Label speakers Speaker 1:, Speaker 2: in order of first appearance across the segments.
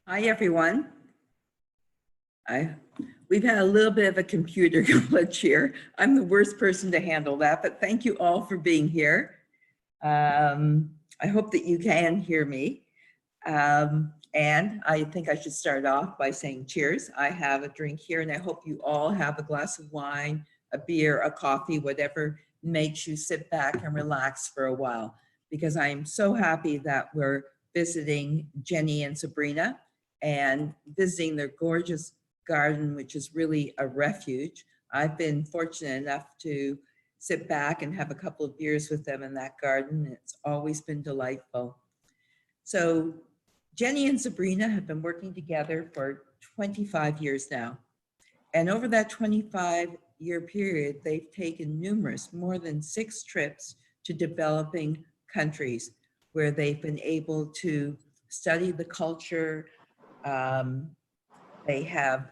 Speaker 1: Hi, everyone. We've had a little bit of a computer glitch here. I'm the worst person to handle that, but thank you all for being here. I hope that you can hear me. And I think I should start off by saying cheers. I have a drink here, and I hope you all have a glass of wine, a beer, a coffee, whatever makes you sit back and relax for a while, because I am so happy that we're visiting Jenny and Sabrina and visiting their gorgeous garden, which is really a refuge. I've been fortunate enough to sit back and have a couple of beers with them in that garden. It's always been delightful. So Jenny and Sabrina have been working together for 25 years now. And over that 25-year period, they've taken more than 6 trips to developing countries where they've been able to study the culture. They have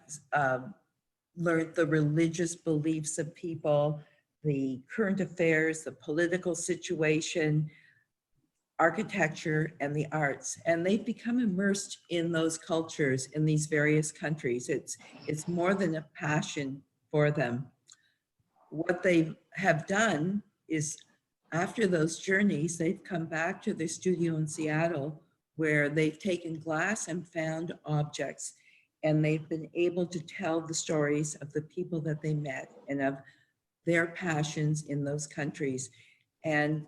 Speaker 1: learned the religious beliefs of people, the current affairs, the political situation, architecture, and the arts. And they've become immersed in those cultures in these various countries. It's more than a passion for them. What they have done is, after those journeys, they've come back to their studio in Seattle, where they've taken glass and found objects, and they've been able to tell the stories of the people that they met and of their passions in those countries. And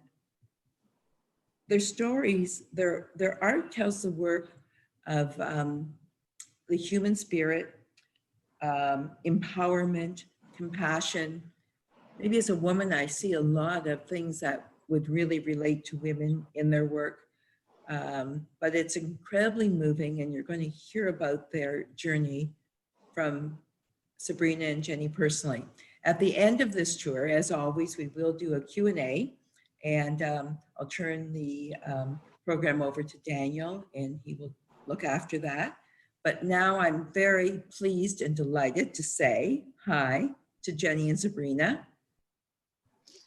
Speaker 1: their stories, their art tells the work of the human spirit, empowerment, compassion. Maybe as a woman, I see a lot of things that would really relate to women in their work. But it's incredibly moving, and you're going to hear about their journey from Sabrina and Jenny personally. At the end of this tour, as always, we will do a Q&A, and I'll turn the program over to Daniel, and he will look after that. But now I'm very pleased and delighted to say hi to Jenny and Sabrina.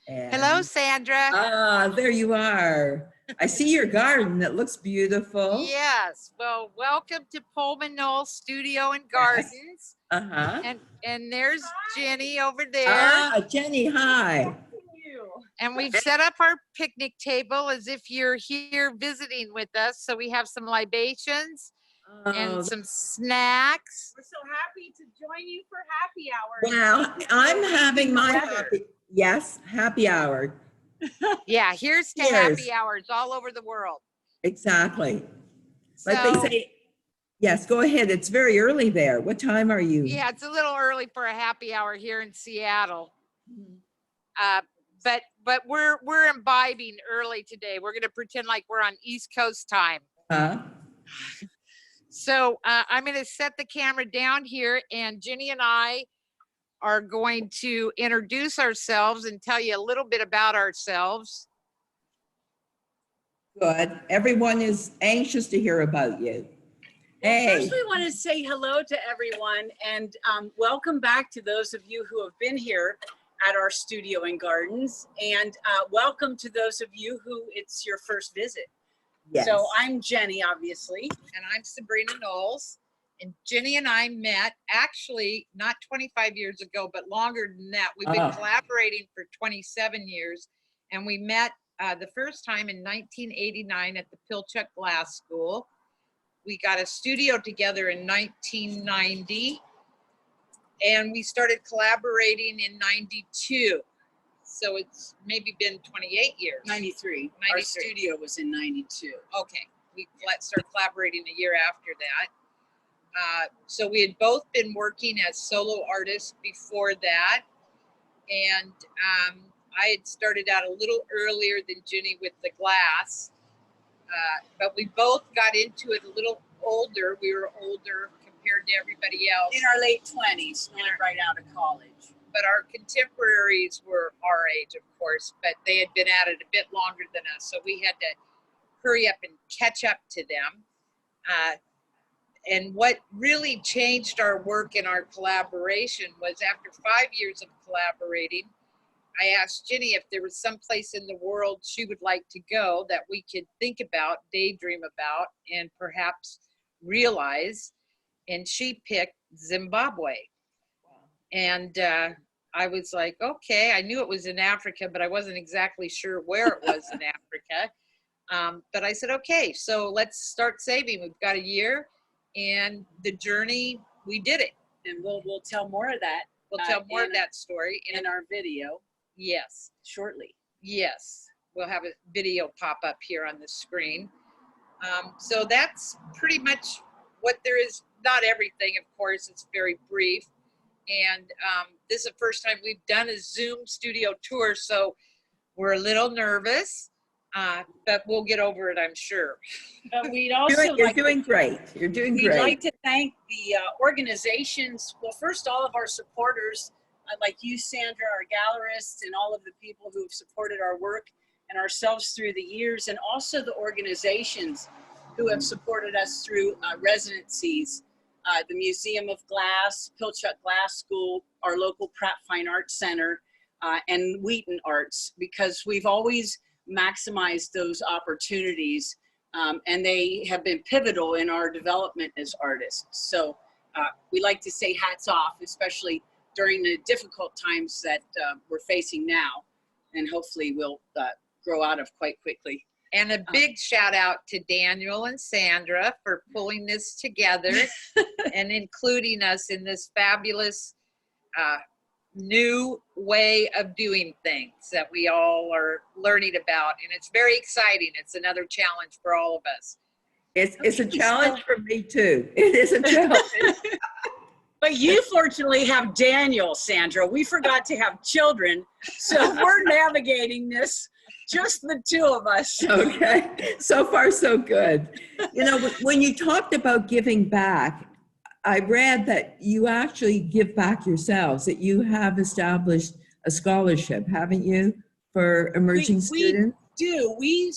Speaker 1: And,
Speaker 2: hello, Sandra.
Speaker 1: There you are. I see your garden. It looks beautiful.
Speaker 2: Yes. Well, welcome to Pohlman Knowles Studio and Gardens.
Speaker 1: Yes. Uh-huh.
Speaker 2: And there's Jenny over there.
Speaker 1: Jenny, hi.
Speaker 2: And we've set up our picnic table as if you're here visiting with us. So we have some libations and some snacks.
Speaker 3: We're so happy to join you for happy hour.
Speaker 1: Well, I'm having my happy hour.
Speaker 2: Yeah, here's to happy hours all over the world.
Speaker 1: Exactly. Like they say, yes, go ahead. It's very early there. What time are you?
Speaker 2: Yeah, it's a little early for a happy hour here in Seattle. But we're imbibing early today. We're going to pretend like we're on East Coast time. So I'm going to set the camera down here, and Jenny and I are going to introduce ourselves and tell you a little bit about ourselves.
Speaker 1: Good. Everyone is anxious to hear about you.
Speaker 3: Well, first, we want to say hello to everyone, and welcome back to those of you who have been here at our studio and gardens, and welcome to those of you who it's your first visit. Yes. So I'm Jenny, obviously.
Speaker 2: And I'm Sabrina Knowles. And Jenny and I met actually not 25 years ago, but longer than that. We've been collaborating for 27 years. And we met the first time in 1989 at the Pilchuck Glass School. We got a studio together in 1990. And we started collaborating in 92. So it's maybe been 28 years.
Speaker 3: 93. Our studio was in 92.
Speaker 2: Okay. We started collaborating a year after that. So we had both been working as solo artists before that. And I had started out a little earlier than Jenny with the glass. But we both got into it a little older. We were older compared to everybody else.
Speaker 3: In our late 20s, not right out of college.
Speaker 2: But our contemporaries were our age, of course, but they had been at it a bit longer than us. So we had to hurry up and catch up to them. And what really changed our work and our collaboration was after 5 years of collaborating, I asked Jenny if there was some place in the world she would like to go that we could think about, daydream about, and perhaps realize, and she picked Zimbabwe. And I was like, okay, I knew it was in Africa, but I wasn't exactly sure where it was in Africa. But I said, okay, so let's start saving. We've got a year, and the journey, we did it.
Speaker 3: And we'll tell more of that.
Speaker 2: We'll tell more of that story
Speaker 3: in our video.
Speaker 2: Yes.
Speaker 3: Shortly.
Speaker 2: Yes. We'll have a video pop up here on the screen. So that's pretty much what there is. Not everything, of course, it's very brief. And this is the first time we've done a Zoom studio tour, so we're a little nervous, but we'll get over it, I'm sure.
Speaker 3: But we'd also
Speaker 1: You're doing great. You're doing great.
Speaker 3: We'd like to thank the organizations. Well, first, all of our supporters, like you, Sandra, our gallerists, and all of the people who have supported our work and ourselves through the years, and also the organizations who have supported us through residencies. The Museum of Glass, Pilchuck Glass School, our local Pratt Fine Arts Center, and Wheaton Arts, because we've always maximized those opportunities, and they have been pivotal in our development as artists. So we like to say hats off, especially during the difficult times that we're facing now, and hopefully we'll grow out of quite quickly.
Speaker 2: And a big shout out to Daniel and Sandra for pulling this together and including us in this fabulous new way of doing things that we all are learning about. And it's very exciting. It's another challenge for all of us.
Speaker 1: It's a challenge for me too. It is a challenge.
Speaker 3: But you fortunately have Daniel, Sandra. We forgot to have children, so we're navigating this. Just the two of us.
Speaker 1: Okay, so far so good. You know, when you talked about giving back, I read that you actually give back yourselves, that you have established a scholarship, haven't you, for emerging students?
Speaker 3: We do. We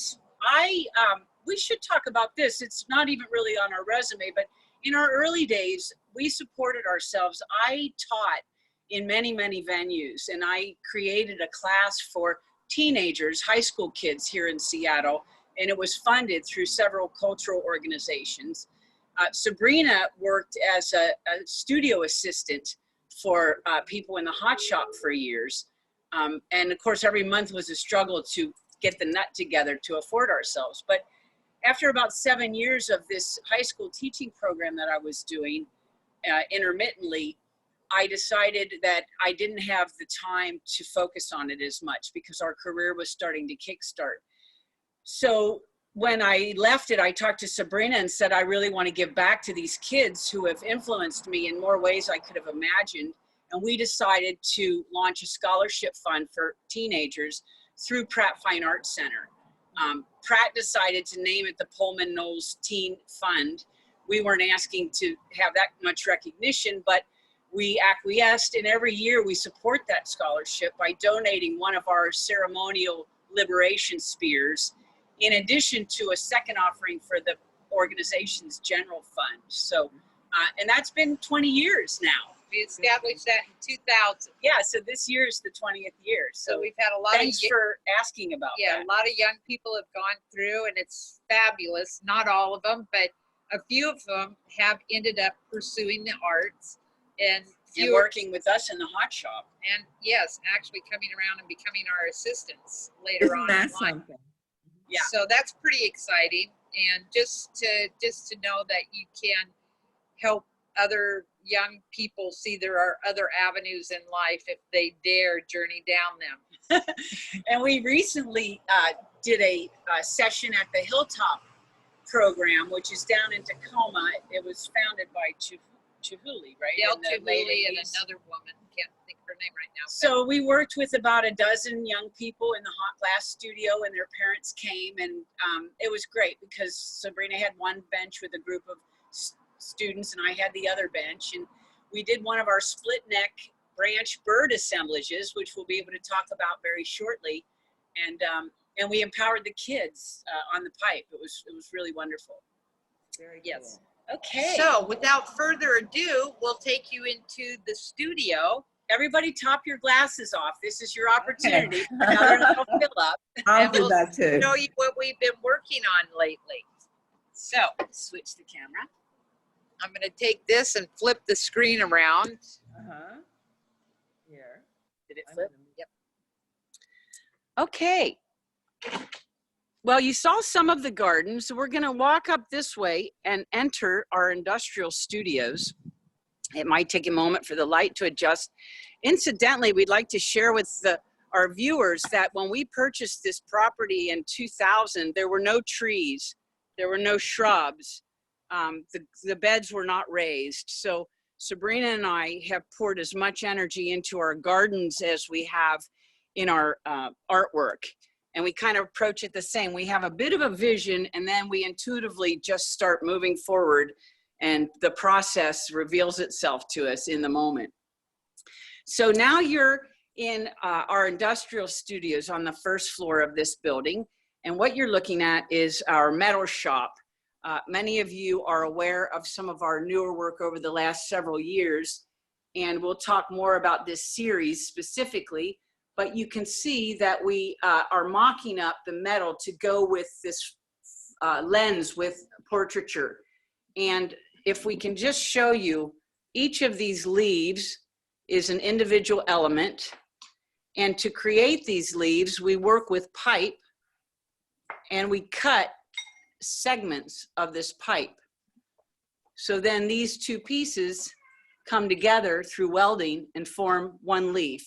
Speaker 3: should talk about this. It's not even really on our resume, but in our early days, we supported ourselves. I taught in many, many venues, and I created a class for teenagers, high school kids here in Seattle, and it was funded through several cultural organizations. Sabrina worked as a studio assistant for people in the hot shop for years. And of course, every month was a struggle to get the nut together to afford ourselves. But after about 7 years of this high school teaching program that I was doing intermittently, I decided that I didn't have the time to focus on it as much because our career was starting to kickstart. So when I left it, I talked to Sabrina and said, I really want to give back to these kids who have influenced me in more ways I could have imagined. And we decided to launch a scholarship fund for teenagers through Pratt Fine Arts Center. Pratt decided to name it the Pohlman Knowles Teen Fund. We weren't asking to have that much recognition, but we acquiesced, and every year we support that scholarship by donating one of our ceremonial liberation spears, in addition to a second offering for the organization's general fund. So, and that's been 20 years now.
Speaker 2: We established that in 2000.
Speaker 3: Yeah, so this year is the 20th year.
Speaker 2: So we've had a lot
Speaker 3: thanks for asking about that.
Speaker 2: Yeah, a lot of young people have gone through, and it's fabulous. Not all of them, but a few of them have ended up pursuing the arts. And
Speaker 3: working with us in the hot shop.
Speaker 2: And yes, actually coming around and becoming our assistants later on in life. Yeah. So that's pretty exciting. And just to know that you can help other young people see there are other avenues in life if they dare journey down them.
Speaker 3: And we recently did a session at the Hilltop program, which is down in Tacoma. It was founded by Chihuly, right?
Speaker 2: Dale Chihuly and another woman, can't think of her name right now.
Speaker 3: So we worked with about a dozen young people in the hot glass studio, and their parents came, and it was great because Sabrina had one bench with a group of students, and I had the other bench, and we did one of our split neck branch bird assemblages, which we'll be able to talk about very shortly, and we empowered the kids on the pipe. It was really wonderful.
Speaker 1: Very
Speaker 2: yes.
Speaker 1: Cool.
Speaker 3: Okay.
Speaker 2: So without further ado, we'll take you into the studio.
Speaker 3: Everybody top your glasses off. This is your opportunity. Okay. Now they're not fill up.
Speaker 1: I'll do that too.
Speaker 2: Show you what we've been working on lately. So
Speaker 3: switch the camera.
Speaker 2: I'm going to take this and flip the screen around.
Speaker 1: Here.
Speaker 3: Did it flip?
Speaker 2: Yep.
Speaker 3: Okay. Well, you saw some of the gardens. So we're going to walk up this way and enter our industrial studios. It might take a moment for the light to adjust. Incidentally, we'd like to share with our viewers that when we purchased this property in 2000, there were no trees, there were no shrubs. The beds were not raised. So Sabrina and I have poured as much energy into our gardens as we have in our artwork. And we kind of approach it the same. We have a bit of a vision, and then we intuitively just start moving forward, and the process reveals itself to us in the moment. So now you're in our industrial studios on the first floor of this building. And what you're looking at is our metal shop. Many of you are aware of some of our newer work over the last several years, and we'll talk more about this series specifically. But you can see that we are mocking up the metal to go with this lens with portraiture. And if we can just show you, each of these leaves is an individual element. And to create these leaves, we work with pipe, and we cut segments of this pipe. So then these two pieces come together through welding and form one leaf.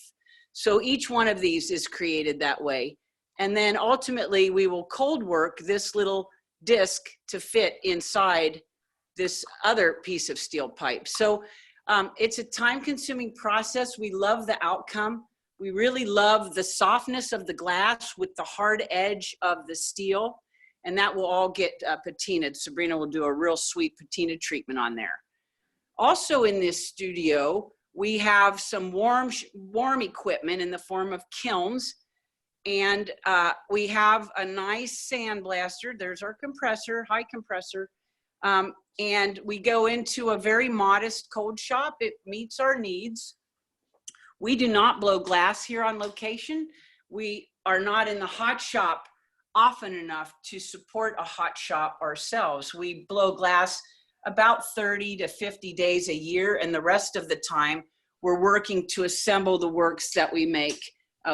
Speaker 3: So each one of these is created that way. And then ultimately we will cold work this little disc to fit inside this other piece of steel pipe. So it's a time-consuming process. We love the outcome. We really love the softness of the glass with the hard edge of the steel, and that will all get patinaed. Sabrina will do a real sweet patina treatment on there. Also in this studio, we have some warm equipment in the form of kilns, and we have a nice sandblaster. There's our compressor, high compressor, and we go into a very modest cold shop. It meets our needs. We do not blow glass here on location. We are not in the hot shop often enough to support a hot shop ourselves. We blow glass about 30 to 50 days a year, and the rest of the time we're working to assemble the works that we make,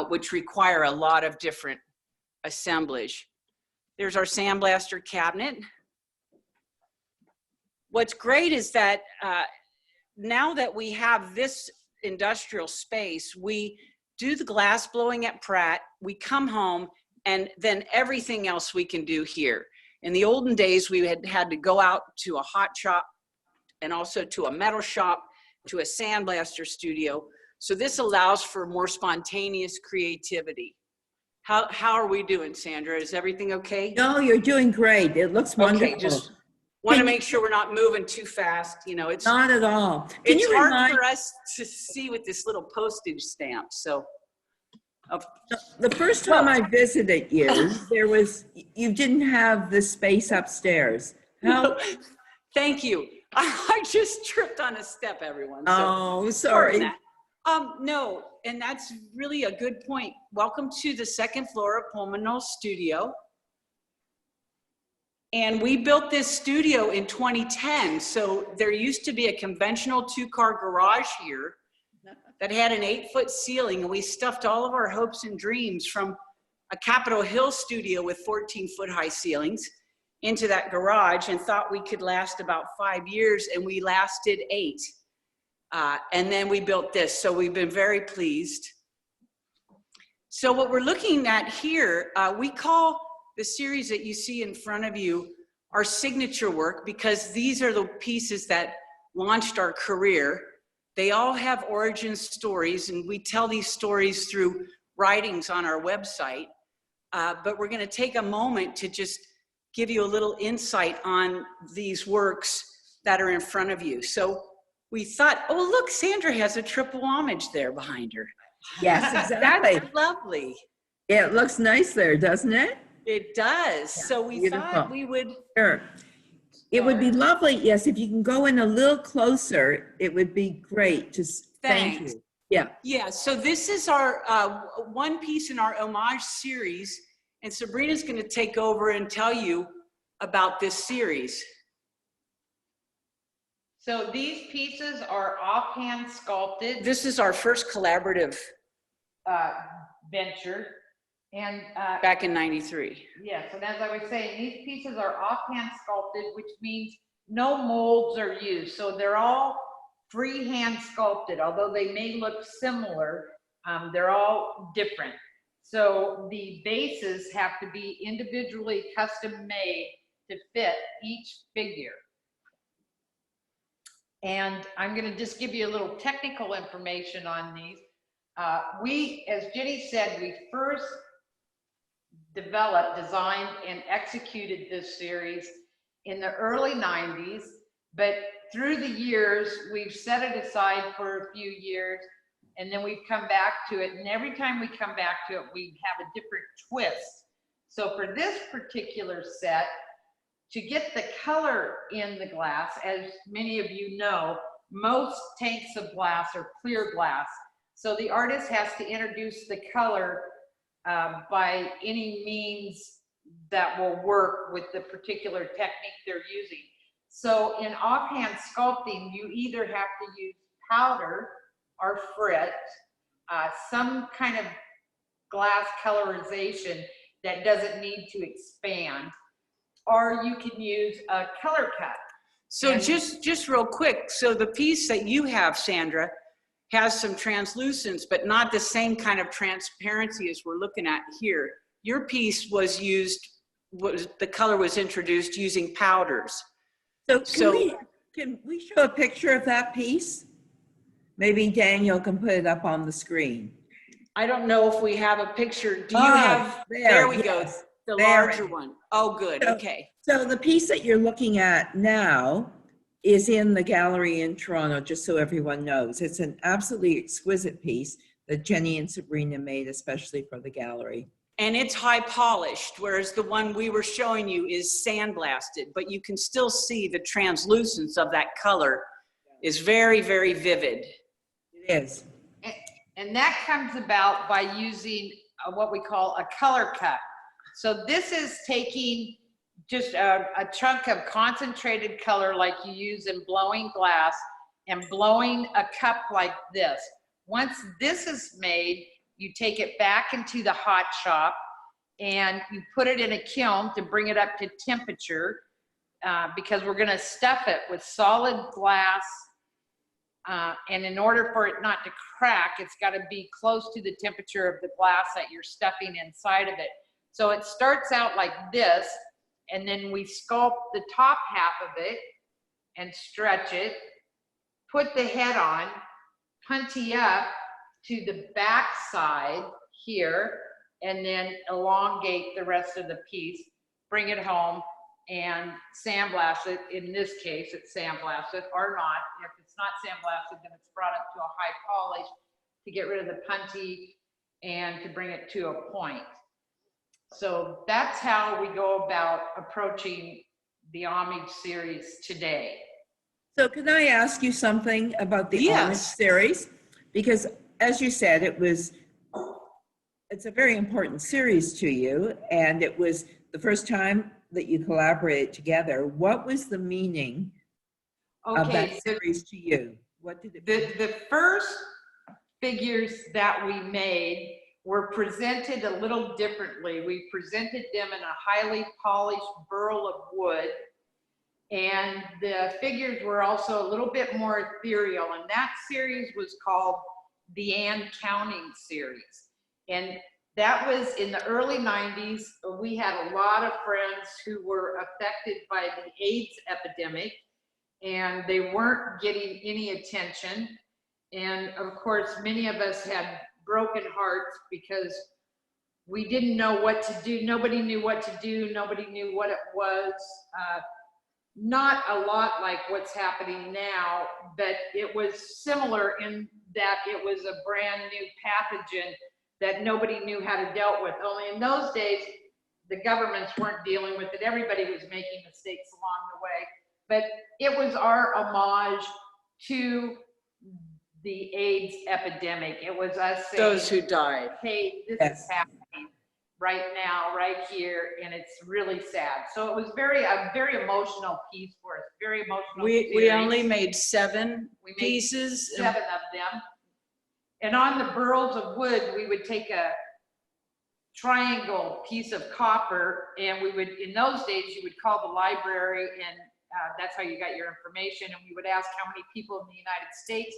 Speaker 3: which require a lot of different assemblage. There's our sandblaster cabinet. What's great is that now that we have this industrial space, we do the glass blowing at Pratt, we come home, and then everything else we can do here. In the olden days, we had to go out to a hot shop and also to a metal shop, to a sandblaster studio. So this allows for more spontaneous creativity. How are we doing, Sandra? Is everything okay?
Speaker 1: No, you're doing great. It looks wonderful.
Speaker 3: Okay, just want to make sure we're not moving too fast. You know, it's
Speaker 1: not at all.
Speaker 3: It's hard for us to see with this little postage stamp. So
Speaker 1: the first time I visited you, you didn't have the space upstairs.
Speaker 3: No, thank you. I just tripped on a step, everyone. So
Speaker 1: oh, sorry.
Speaker 3: No, and that's really a good point. Welcome to the second floor of Pohlman Knowles Studio. And we built this studio in 2010. So there used to be a conventional 2-car garage here that had an 8-foot ceiling, and we stuffed all of our hopes and dreams from a Capitol Hill studio with 14-foot high ceilings into that garage, and thought we could last about 5 years, and we lasted 8. And then we built this, so we've been very pleased. So what we're looking at here, we call the series that you see in front of you our signature work, because these are the pieces that launched our career. They all have origin stories, and we tell these stories through writings on our website. But we're going to take a moment to just give you a little insight on these works that are in front of you. So we thought, oh, look, Sandra has a triple homage there behind her.
Speaker 1: Yes, exactly.
Speaker 3: That's lovely.
Speaker 1: It looks nice there, doesn't it?
Speaker 3: It does.
Speaker 1: Yeah,
Speaker 3: so we thought we would.
Speaker 1: Sure. It would be lovely, yes, if you can go in a little closer, it would be great. Just thank you. Yeah.
Speaker 3: Yeah, so this is our one piece in our homage series, and Sabrina's going to take over and tell you about this series.
Speaker 2: So these pieces are offhand sculpted.
Speaker 3: This is our first collaborative
Speaker 2: Venture. And
Speaker 3: back in '93.
Speaker 2: yes, and as I was saying, these pieces are offhand sculpted, which means no molds are used. So they're all freehand sculpted, although they may look similar, they're all different. So the bases have to be individually custom made to fit each figure. And I'm going to just give you a little technical information on these. We, as Jenny said, we first developed, designed, and executed this series in the early 90s, but through the years, we've set it aside for a few years, and then we've come back to it, and every time we come back to it, we have a different twist. So for this particular set, to get the color in the glass, as many of you know, most tanks of glass are clear glass. So the artist has to introduce the color by any means that will work with the particular technique they're using. So in offhand sculpting, you either have to use powder or frit, some kind of glass colorization that doesn't need to expand, or you can use a color cut.
Speaker 3: So just real quick, so the piece that you have, Sandra, has some translucence, but not the same kind of transparency as we're looking at here. Your piece was used, the color was introduced using powders.
Speaker 1: So can we show a picture of that piece? Maybe Daniel can put it up on the screen.
Speaker 3: I don't know if we have a picture. Do you have, there we go, the larger one. Oh, good, okay.
Speaker 1: So the piece that you're looking at now is in the gallery in Toronto, just so everyone knows. It's an absolutely exquisite piece that Jenny and Sabrina made especially for the gallery.
Speaker 3: And it's high polished, whereas the one we were showing you is sandblasted, but you can still see the translucence of that color is very, very vivid.
Speaker 1: It is.
Speaker 2: And that comes about by using what we call a color cut. So this is taking just a chunk of concentrated color like you use in blowing glass and blowing a cup like this. Once this is made, you take it back into the hot shop and you put it in a kiln to bring it up to temperature because we're gonna stuff it with solid glass. And in order for it not to crack, it's gotta be close to the temperature of the glass that you're stuffing inside of it. So it starts out like this, and then we sculpt the top half of it and stretch it, put the head on, punty up to the back side here, and then elongate the rest of the piece, bring it home and sandblast it. In this case, it's sandblasted or not. If it's not sandblasted, then it's brought up to a high polish to get rid of the punty and to bring it to a point. So that's how we go about approaching the homage series today.
Speaker 1: So can I ask you something about the homage series? Because as you said, it's a very important series to you, and it was the first time that you collaborated together. What was the meaning of that series to you? What did it mean?
Speaker 2: The first figures that we made were presented a little differently. We presented them in a highly polished burl of wood, and the figures were also a little bit more ethereal, and that series was called the Ann Counting series. And that was in the early 90s. We had a lot of friends who were affected by the AIDS epidemic, and they weren't getting any attention. And of course, many of us had broken hearts because we didn't know what to do. Nobody knew what to do. Nobody knew what it was. Not a lot like what's happening now, but it was similar in that it was a brand new pathogen that nobody knew how to deal with. Only in those days, the governments weren't dealing with it. Everybody was making mistakes along the way. But it was our homage to the AIDS epidemic. It was us saying,
Speaker 3: those who died.
Speaker 2: hey, this is happening. right now, right here, and it's really sad. So it was a very emotional piece for us, very emotional.
Speaker 3: We only made 7
Speaker 2: we made
Speaker 3: pieces.
Speaker 2: 7 of them. And on the burls of wood, we would take a triangle piece of copper, and we would, in those days, you would call the library, and that's how you got your information. And we would ask how many people in the United States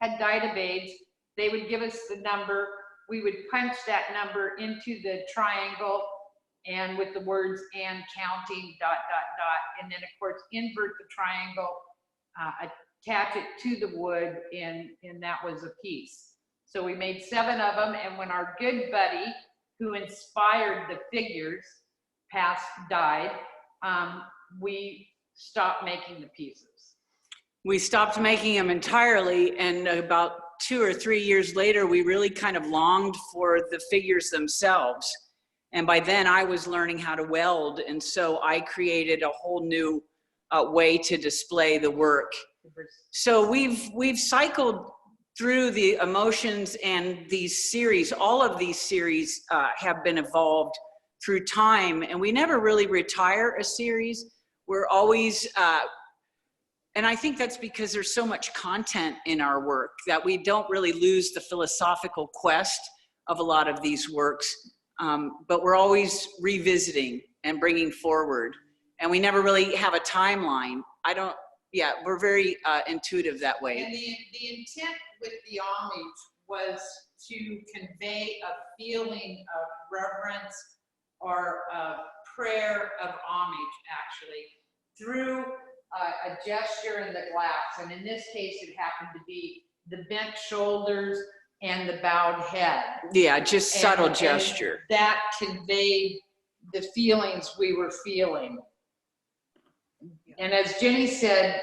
Speaker 2: had died of AIDS. They would give us the number. We would punch that number into the triangle, and with the words "and counting ... ... and then of course invert the triangle, attach it to the wood, and that was a piece. So we made 7 of them, and when our good buddy who inspired the figures died, we stopped making the pieces.
Speaker 3: We stopped making them entirely, and about 2 or 3 years later, we really kind of longed for the figures themselves. And by then I was learning how to weld, and so I created a whole new way to display the work. So we've cycled through the emotions, and these series, all of these series have been evolved through time, and we never really retire a series. We're always, and I think that's because there's so much content in our work that we don't really lose the philosophical quest of a lot of these works, but we're always revisiting and bringing forward, and we never really have a timeline. Yeah, we're very intuitive that way.
Speaker 2: And the intent with the homage was to convey a feeling of reverence or a prayer of homage, actually, through a gesture in the glass. And in this case, it happened to be the bent shoulders and the bowed head.
Speaker 3: Yeah, just subtle gesture.
Speaker 2: And that conveyed the feelings we were feeling. And as Jenny said,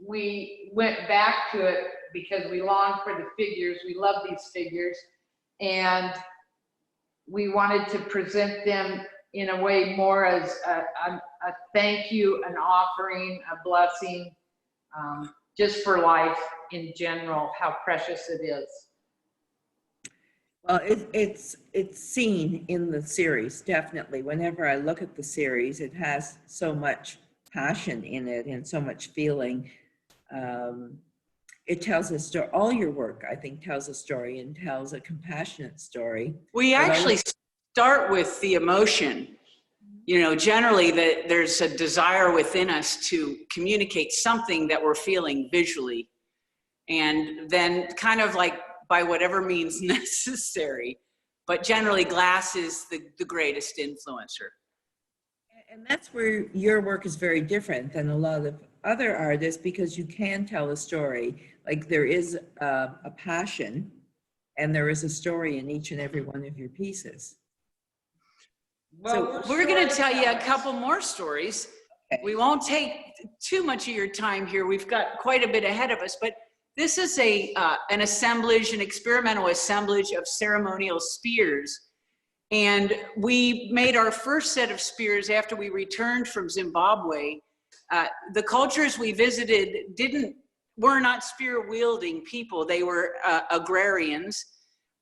Speaker 2: we went back to it because we longed for the figures. We love these figures. And we wanted to present them in a way more as a thank you, an offering, a blessing, just for life in general, how precious it is.
Speaker 1: Well, it's seen in the series, definitely. Whenever I look at the series, it has so much passion in it and so much feeling. It tells a story. All your work, I think, tells a story and tells a compassionate story.
Speaker 3: We actually start with the emotion. You know, generally there's a desire within us to communicate something that we're feeling visually, and then kind of like by whatever means necessary, but generally glass is the greatest influencer.
Speaker 1: And that's where your work is very different than a lot of other artists, because you can tell a story. Like there is a passion and there is a story in each and every one of your pieces.
Speaker 3: Well, so we're going to tell you a couple more stories.
Speaker 1: Okay.
Speaker 3: We won't take too much of your time here. We've got quite a bit ahead of us, but this is an assemblage, an experimental assemblage of ceremonial spears. And we made our first set of spears after we returned from Zimbabwe. The cultures we visited were not spear wielding people. They were agrarians.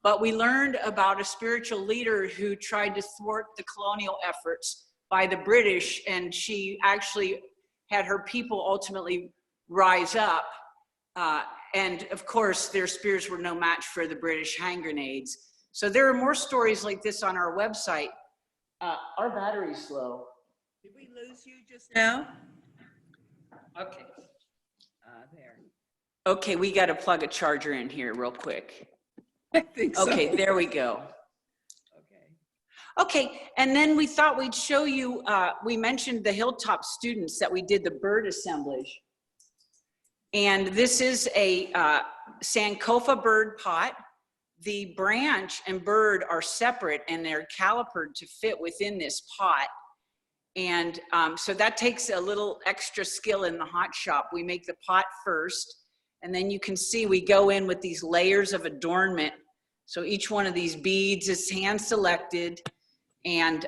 Speaker 3: But we learned about a spiritual leader who tried to thwart the colonial efforts by the British, and she actually had her people ultimately rise up. And of course, their spears were no match for the British hand grenades. So there are more stories like this on our website. Our battery's slow.
Speaker 1: Did we lose you just now?
Speaker 2: Okay.
Speaker 1: There.
Speaker 3: Okay, we got to plug a charger in here real quick.
Speaker 1: I think so.
Speaker 3: Okay, there we go. Okay, and then we thought we'd show you, we mentioned the Hilltop students that we did the bird assemblage. And this is a Sankofa bird pot. The branch and bird are separate and they're calipered to fit within this pot. And so that takes a little extra skill in the hot shop. We make the pot first, and then you can see we go in with these layers of adornment. So each one of these beads is hand selected, and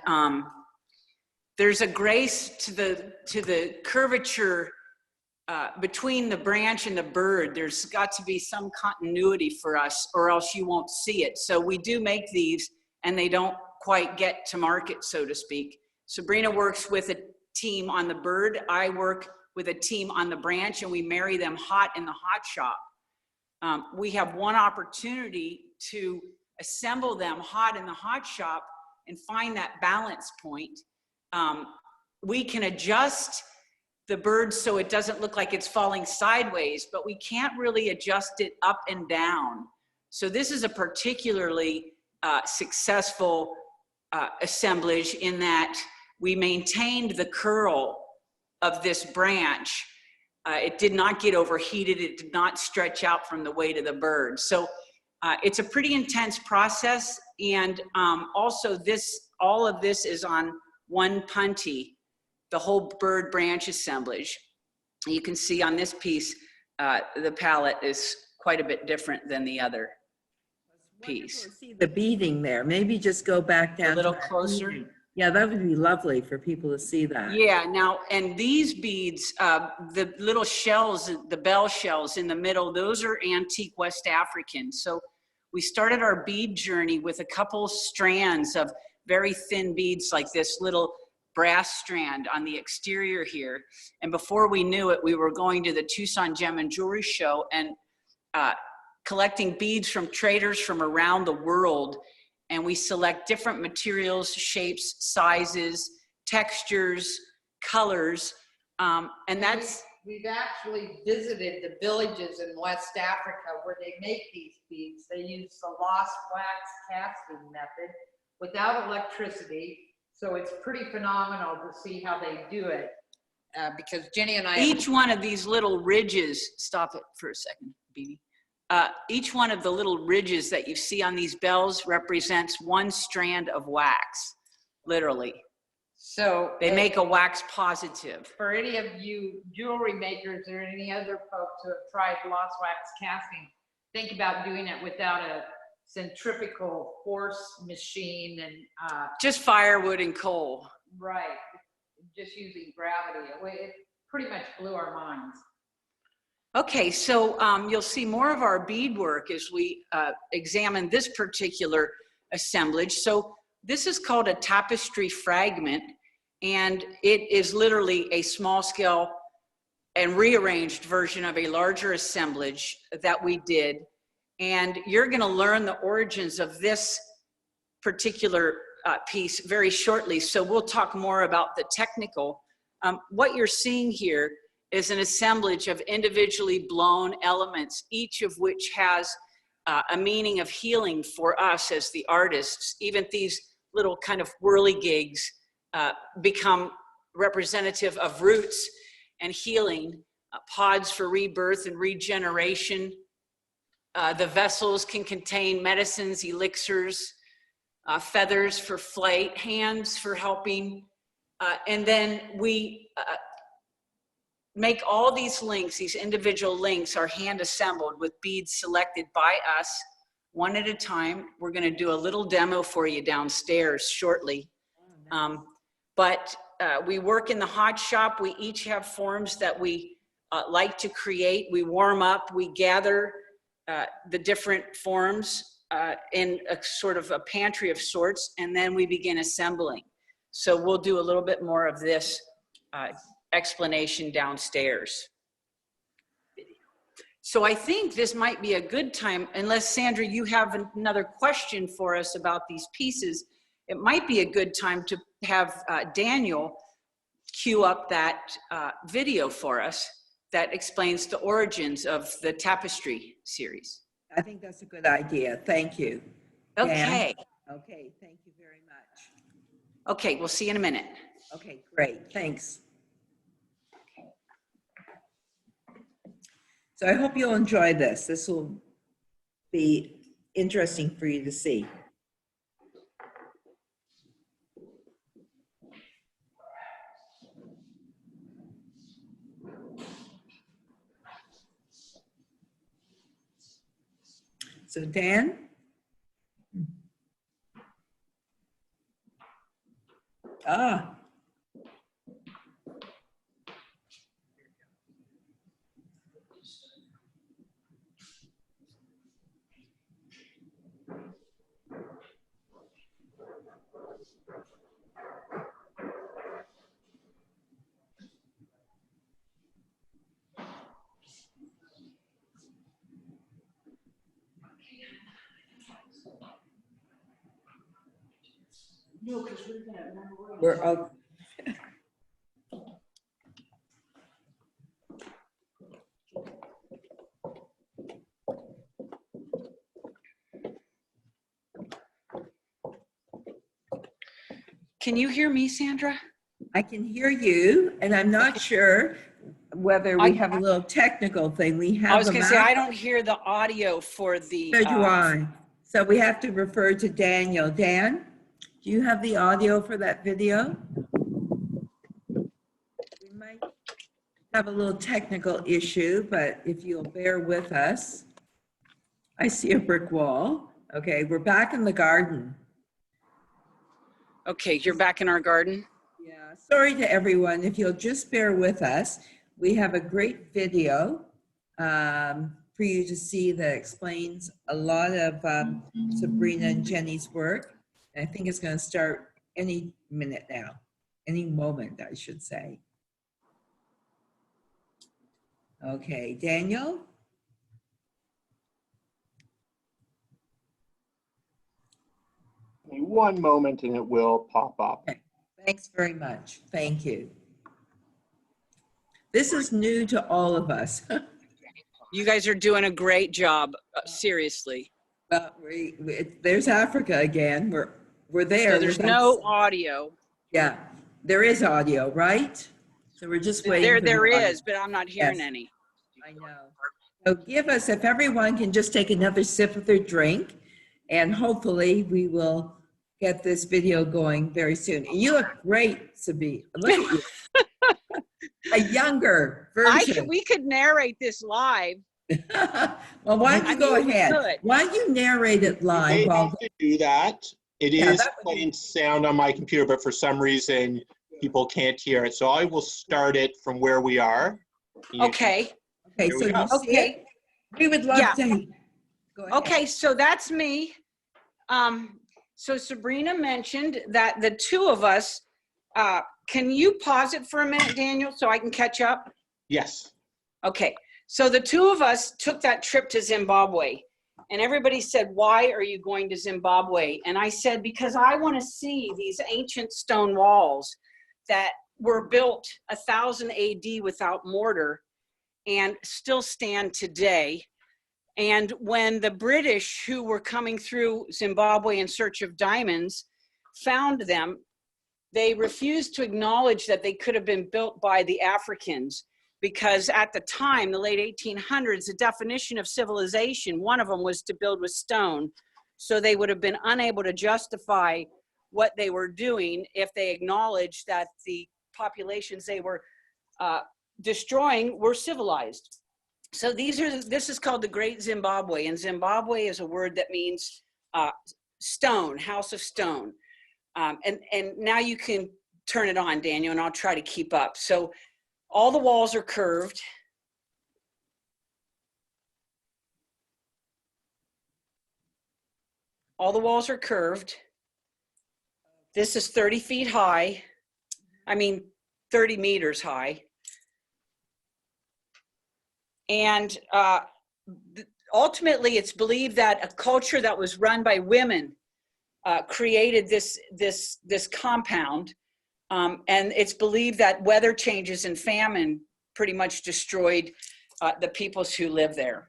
Speaker 3: there's a grace to the curvature between the branch and the bird. There's got to be some continuity for us, or else you won't see it. So we do make these, and they don't quite get to market, so to speak. Sabrina works with a team on the bird. I work with a team on the branch, and we marry them hot in the hot shop. We have one opportunity to assemble them hot in the hot shop and find that balance point. We can adjust the bird so it doesn't look like it's falling sideways, but we can't really adjust it up and down. So this is a particularly successful assemblage in that we maintained the curl of this branch. It did not get overheated. It did not stretch out from the weight of the bird. So it's a pretty intense process. And also all of this is on one punty, the whole bird branch assemblage. You can see on this piece, the palette is quite a bit different than the other piece.
Speaker 1: See the beading there. Maybe just go back down
Speaker 3: A little
Speaker 1: to that
Speaker 3: closer.
Speaker 1: beading. Yeah, that would be lovely for people to see that.
Speaker 3: Yeah, now, and these beads, the little shells, the bell shells in the middle, those are antique West African. So we started our bead journey with a couple strands of very thin beads like this little brass strand on the exterior here. And before we knew it, we were going to the Tucson Gem and Jewelry Show and collecting beads from traders from around the world. And we select different materials, shapes, sizes, textures, colors, and that's...
Speaker 2: We've actually visited the villages in West Africa where they make these beads. They use the lost wax casting method without electricity. So it's pretty phenomenal to see how they do it. Because Jenny and I...
Speaker 3: Each one of these little ridges, stop it for a second, Beanie. Each one of the little ridges that you see on these bells represents one strand of wax, literally.
Speaker 2: So
Speaker 3: they make a wax positive.
Speaker 2: For any of you jewelry makers or any other folks who have tried lost wax casting, think about doing it without a centrifugal force machine and
Speaker 3: just firewood and coal.
Speaker 2: Right, just using gravity. It pretty much blew our minds.
Speaker 3: Okay, so you'll see more of our beadwork as we examine this particular assemblage. So this is called a tapestry fragment, and it is literally a small scale and rearranged version of a larger assemblage that we did. And you're gonna learn the origins of this particular piece very shortly. So we'll talk more about the technical. What you're seeing here is an assemblage of individually blown elements, each of which has a meaning of healing for us as the artists. Even these little kind of whirligigs become representative of roots and healing, pods for rebirth and regeneration. The vessels can contain medicines, elixirs, feathers for flight, hands for helping, and then we make all these links, these individual links are hand assembled with beads selected by us one at a time. We're going to do a little demo for you downstairs shortly. But we work in the hot shop. We each have forms that we like to create. We warm up, we gather the different forms in a sort of a pantry of sorts, and then we begin assembling. So we'll do a little bit more of this explanation downstairs. So I think this might be a good time, unless Sandra, you have another question for us about these pieces, it might be a good time to have Daniel cue up that video for us that explains the origins of the tapestry series.
Speaker 1: I think that's a good idea. Thank you.
Speaker 3: Okay.
Speaker 1: Dan? Okay, thank you very much.
Speaker 3: Okay, we'll see you in a minute.
Speaker 1: Okay, great, thanks. So I hope you'll enjoy this. This will be interesting for you to see. So Dan? Ah.
Speaker 3: No, because we're gonna, remember,
Speaker 1: We're, oh,
Speaker 3: Can you hear me, Sandra?
Speaker 1: I can hear you, and I'm not sure whether we have a little technical thing. We have
Speaker 3: I was
Speaker 1: the
Speaker 3: gonna say,
Speaker 1: mouth.
Speaker 3: I don't hear the audio for the.
Speaker 1: So do I. So we have to refer to Daniel. Dan, do you have the audio for that video? We might have a little technical issue, but if you'll bear with us. I see a brick wall. Okay, we're back in the garden.
Speaker 3: Okay, you're back in our garden?
Speaker 1: Yeah, sorry to everyone. If you'll just bear with us, we have a great video for you to see that explains a lot of Sabrina and Jenny's work. And I think it's going to start any minute now, any moment, I should say. Okay, Daniel?
Speaker 4: One moment and it will pop up.
Speaker 1: Okay. Thanks very much. Thank you. This is new to all of us.
Speaker 3: You guys are doing a great job, seriously.
Speaker 1: But there's Africa again. We're there.
Speaker 3: So there's no audio.
Speaker 1: Yeah, there is audio, right? So we're just waiting.
Speaker 3: There is, but I'm not hearing
Speaker 1: Yes.
Speaker 3: any.
Speaker 1: I know. So give us, if everyone can just take another sip of their drink, and hopefully we will get this video going very soon. You look great, Sabine. Look at you. A younger version.
Speaker 3: We could narrate this live.
Speaker 1: Well, why don't you go ahead?
Speaker 3: Good.
Speaker 1: Why don't you narrate it
Speaker 4: You
Speaker 1: live?
Speaker 4: may have to do that. It
Speaker 1: Yeah,
Speaker 4: is
Speaker 1: that would be-
Speaker 4: playing sound on my computer, but for some reason, people can't hear it. So I will start it from where we are.
Speaker 3: Okay.
Speaker 1: Okay,
Speaker 4: Here
Speaker 1: so
Speaker 4: we go.
Speaker 1: you see
Speaker 3: Okay.
Speaker 1: it? We would love
Speaker 3: Yeah.
Speaker 1: to. Go ahead.
Speaker 3: Okay, so that's me. So Sabrina mentioned that the two of us, can you pause it for a minute, Daniel, so I can catch up?
Speaker 4: Yes.
Speaker 3: Okay, so the two of us took that trip to Zimbabwe, and everybody said, why are you going to Zimbabwe? And I said, because I want to see these ancient stone walls that were built 1000 AD without mortar and still stand today. And when the British, who were coming through Zimbabwe in search of diamonds, found them, they refused to acknowledge that they could have been built by the Africans, because at the time, the late 1800s, the definition of civilization, one of them was to build with stone. So they would have been unable to justify what they were doing if they acknowledged that the populations they were destroying were civilized. So this is called the Great Zimbabwe, and Zimbabwe is a word that means stone, house of stone. And now you can turn it on, Daniel, and I'll try to keep up. So all the walls are curved. All the walls are curved. This is 30 feet high. I mean, 30 meters high. And ultimately, it's believed that a culture that was run by women created this compound. And it's believed that weather changes and famine pretty much destroyed the peoples who live there.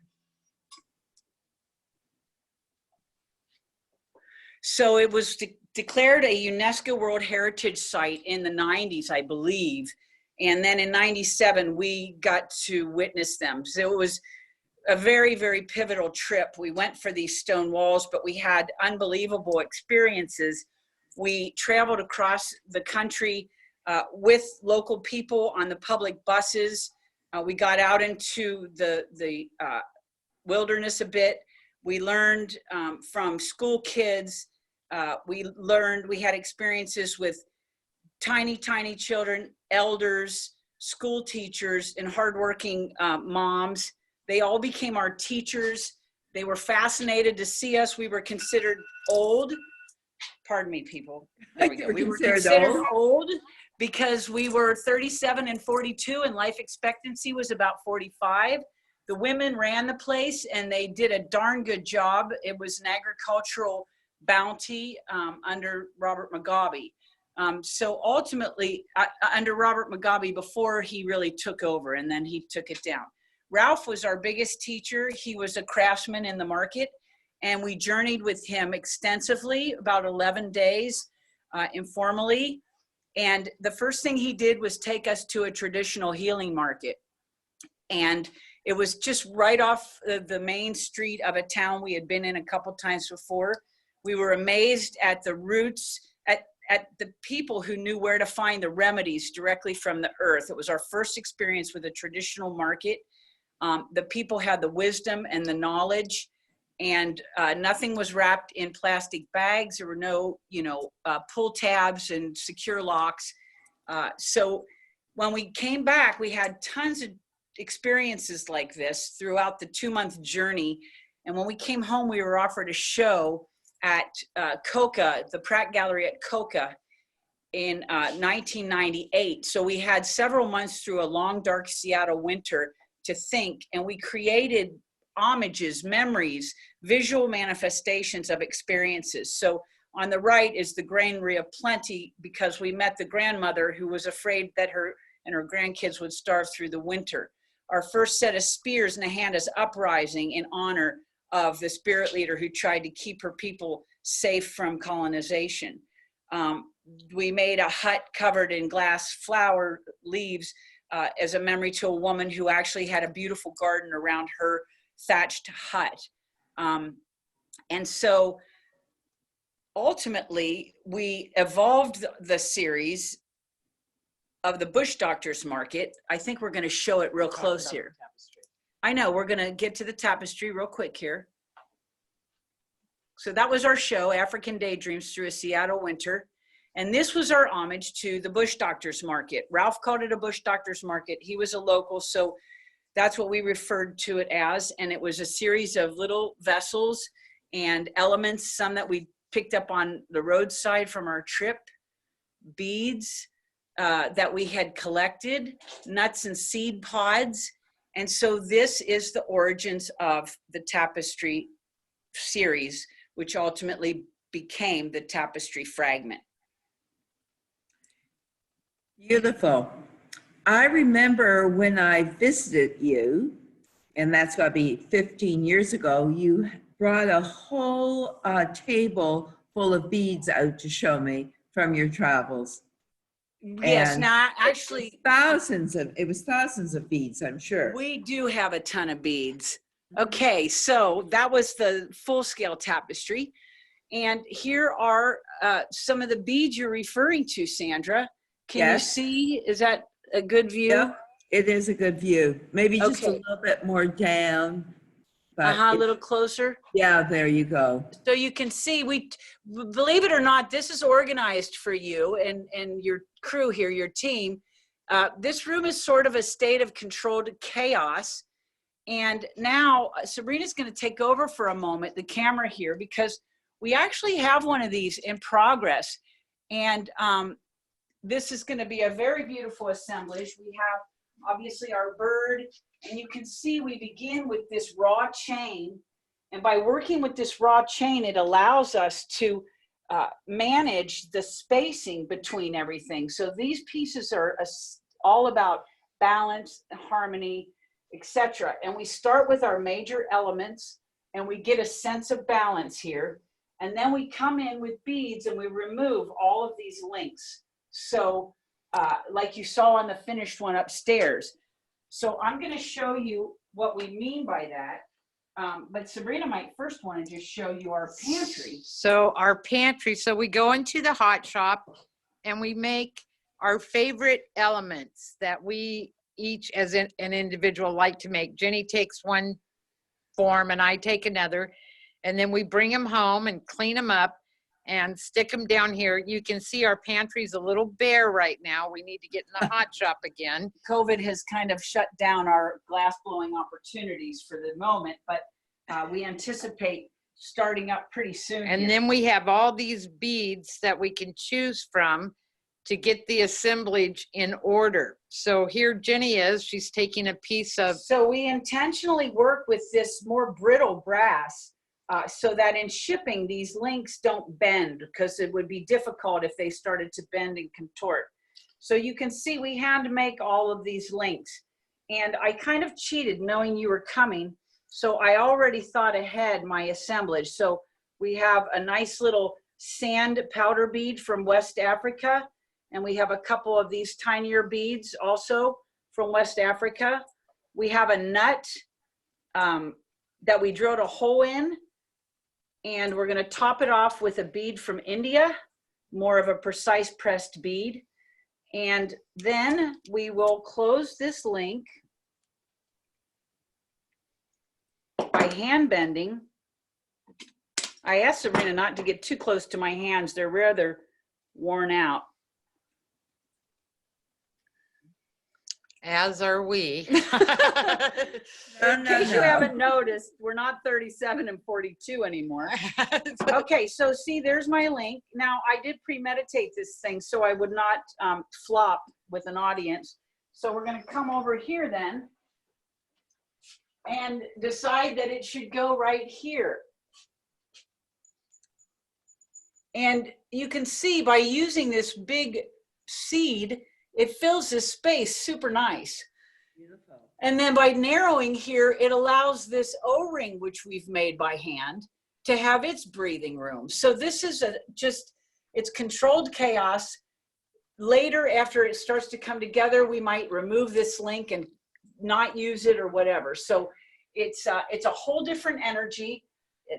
Speaker 3: So it was declared a UNESCO World Heritage Site in the 90s, I believe. And then in 97, we got to witness them. So it was a very, very pivotal trip. We went for these stone walls, but we had unbelievable experiences. We traveled across the country with local people on the public buses. We got out into the wilderness a bit. We learned from school kids. We had experiences with tiny, tiny children, elders, school teachers, and hardworking moms. They all became our teachers. They were fascinated to see us. We were considered old. Pardon me, people. There we go. We were considered old because we were 37 and 42, and life expectancy was about 45. The women ran the place, and they did a darn good job. It was an agricultural Bounty under Robert Mugabe. So ultimately, under Robert Mugabe before he really took over, and then he took it down. Ralph was our biggest teacher. He was a craftsman in the market, and we journeyed with him extensively, about 11 days, informally. And the first thing he did was take us to a traditional healing market. And it was just right off the main street of a town we had been in a couple times before. We were amazed at the roots, at the people who knew where to find the remedies directly from the earth. It was our first experience with a traditional market. The people had the wisdom and the knowledge, and nothing was wrapped in plastic bags. There were no, pull tabs and secure locks. So when we came back, we had tons of experiences like this throughout the 2-month journey. And when we came home, we were offered a show at Coca, the Pratt Gallery at Coca in 1998. So we had several months through a long, dark Seattle winter to think, and we created homages, memories, visual manifestations of experiences. So on the right is the granary of plenty, because we met the grandmother who was afraid that her and her grandkids would starve through the winter. Our first set of spears in the hand is uprising in honor of the spirit leader who tried to keep her people safe from colonization. We made a hut covered in glass flower leaves as a memory to a woman who actually had a beautiful garden around her thatched hut. And so ultimately, we evolved the series of the Bush Doctors Market. I think we're going to show it real close here. I know, we're going to get to the tapestry real quick here. So that was our show, African Daydreams Through a Seattle Winter. And this was our homage to the Bush Doctors Market. Ralph called it a Bush Doctors Market. He was a local, so that's what we referred to it as. And it was a series of little vessels and elements, some that we picked up on the roadside from our trip, beads that we had collected, nuts and seed pods. And so this is the origins of the tapestry series, which ultimately became the tapestry fragment.
Speaker 1: Beautiful. I remember when I visited you, and that's got to be 15 years ago, you brought a whole table full of beads out to show me from your travels.
Speaker 3: Yes,
Speaker 1: And
Speaker 3: now actually,
Speaker 1: it was thousands of beads, I'm sure.
Speaker 3: we do have a ton of beads. Okay, so that was the full-scale tapestry. And here are some of the beads you're referring to, Sandra. Can you
Speaker 1: Yes.
Speaker 3: see? Is that a good view?
Speaker 1: Yep, it is a good view. Maybe just a
Speaker 3: Okay.
Speaker 1: little bit more down. But
Speaker 3: A little closer.
Speaker 1: yeah, there you go.
Speaker 3: So you can see, we, believe it or not, this is organized for you and your crew here, your team. This room is sort of a state of controlled chaos. And now Sabrina's going to take over for a moment, the camera here, because we actually have one of these in progress. And this is going to be a very beautiful assemblage. We have obviously our bird, and you can see we begin with this raw chain. And by working with this raw chain, it allows us to manage the spacing between everything. So these pieces are all about balance, harmony, etc. And we start with our major elements, and we get a sense of balance here. And then we come in with beads and we remove all of these links. So like you saw on the finished one upstairs. So I'm going to show you what we mean by that. But Sabrina might first want to just show you our pantry.
Speaker 2: So our pantry, so we go into the hot shop and we make our favorite elements that we each as an individual like to make. Jenny takes one form and I take another, and then we bring them home and clean them up and stick them down here. You can see our pantry's a little bare right now. We need to get in the hot shop again.
Speaker 3: COVID has kind of shut down our glass blowing opportunities for the moment, but we anticipate starting up pretty soon.
Speaker 2: And then we have all these beads that we can choose from to get the assemblage in order. So here Jenny is, she's taking a piece of.
Speaker 3: So we intentionally work with this more brittle brass so that in shipping, these links don't bend, because it would be difficult if they started to bend and contort. So you can see we hand make all of these links. And I kind of cheated knowing you were coming. So I already thought ahead my assemblage. So we have a nice little sand powder bead from West Africa. And we have a couple of these tinier beads also from West Africa. We have a nut that we drilled a hole in. And we're gonna top it off with a bead from India, more of a precise pressed bead. And then we will close this link by hand bending. I asked Sabrina not to get too close to my hands. They're rather worn out.
Speaker 2: As are we.
Speaker 3: In case you haven't noticed, we're not 37 and 42 anymore. Okay, so see, there's my link. Now, I did premeditate this thing so I would not flop with an audience. So we're going to come over here then and decide that it should go right here. And you can see by using this big seed, it fills this space super nice. Beautiful. And then by narrowing here, it allows this O-ring, which we've made by hand, to have its breathing room. So this is it's controlled chaos. Later, after it starts to come together, we might remove this link and not use it or whatever. So it's a whole different energy.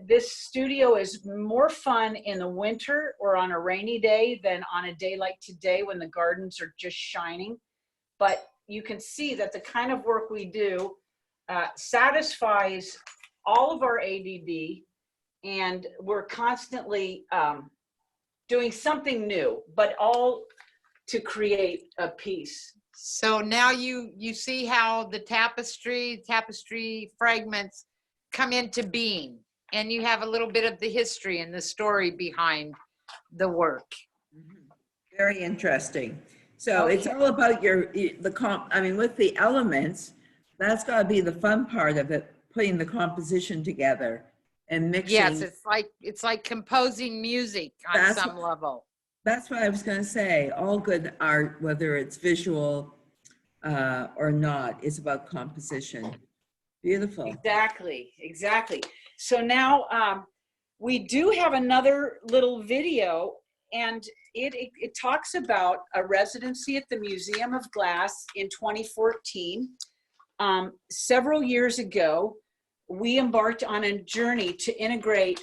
Speaker 3: This studio is more fun in the winter or on a rainy day than on a day like today when the gardens are just shining. But you can see that the kind of work we do satisfies all of our ADD, and we're constantly doing something new, but all to create a piece.
Speaker 2: So now you see how the tapestry fragments come into being. And you have a little bit of the history and the story behind the work.
Speaker 1: Very interesting. So it's all about with the elements, that's got to be the fun part of it, putting the composition together and mixing.
Speaker 2: Yes, it's like composing music on some level.
Speaker 1: That's what I was going to say. All good art, whether it's visual or not, is about composition. Beautiful.
Speaker 3: Exactly. So now we do have another little video, and it talks about a residency at the Museum of Glass in 2014. Several years ago, we embarked on a journey to integrate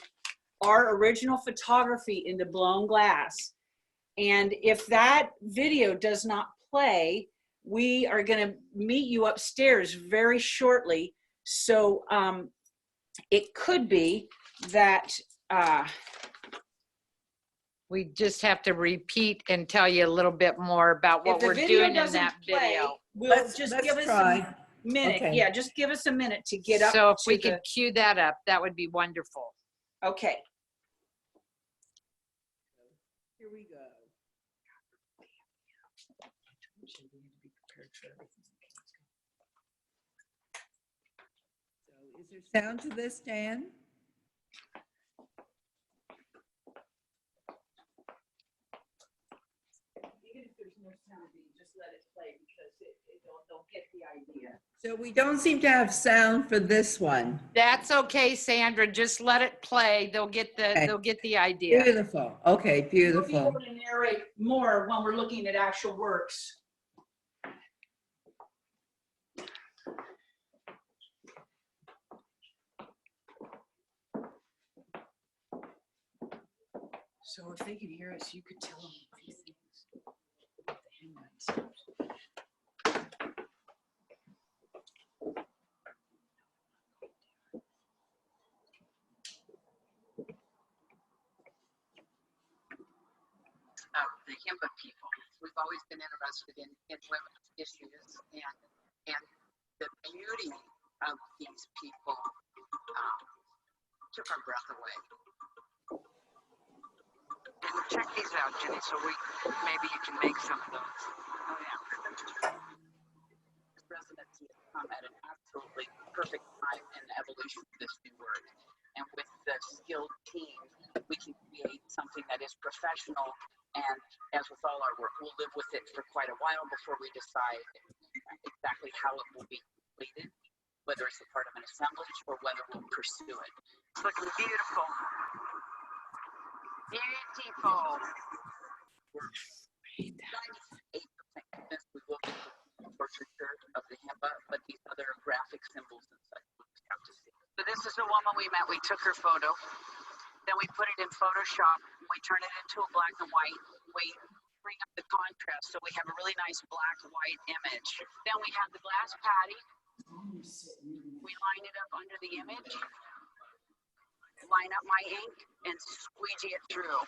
Speaker 3: our original photography into blown glass. And if that video does not play, we are going to meet you upstairs very shortly. So it could be that
Speaker 2: we just have to repeat and tell you a little bit more about what we're doing in that video.
Speaker 3: Let's give us a minute. Okay. Yeah, just give us a minute to get up.
Speaker 2: So if we could cue that up, that would be wonderful.
Speaker 3: Okay.
Speaker 1: Here we go. So is there sound to this, Dan?
Speaker 3: Even if there's no sound, you just let it play because they'll get the idea.
Speaker 1: So we don't seem to have sound for this one.
Speaker 2: That's okay, Sandra. Just let it play. They'll get the idea.
Speaker 1: Beautiful. Okay, beautiful.
Speaker 3: We'll be able to narrate more when we're looking at actual works. So if they could hear us, you could tell them a few things. The handwriting.
Speaker 5: The Himba people. We've always been interested in women's issues, and the beauty of these people took our breath away. And check these out, Jenny, so maybe you can make some of those. Oh, yeah. This residency has come at an absolutely perfect time in the evolution of this new word. and with the skilled team, we can create something that is professional. And as with all our work, we'll live with it for quite a while before we decide exactly how it will be completed, whether it's a part of an assemblage or whether we'll pursue it. It's looking beautiful. Beautiful. We're 98% convinced we will get the portraiture of the himba, but these other graphic symbols and such we'll just have to see. So this is the woman we met. We took her photo. Then we put it in Photoshop. We turn it into a black and white. We bring up the contrast so we have a really nice black and white image. Then we have the glass patty. We line it up under the image, line up my ink, and squeegee it through.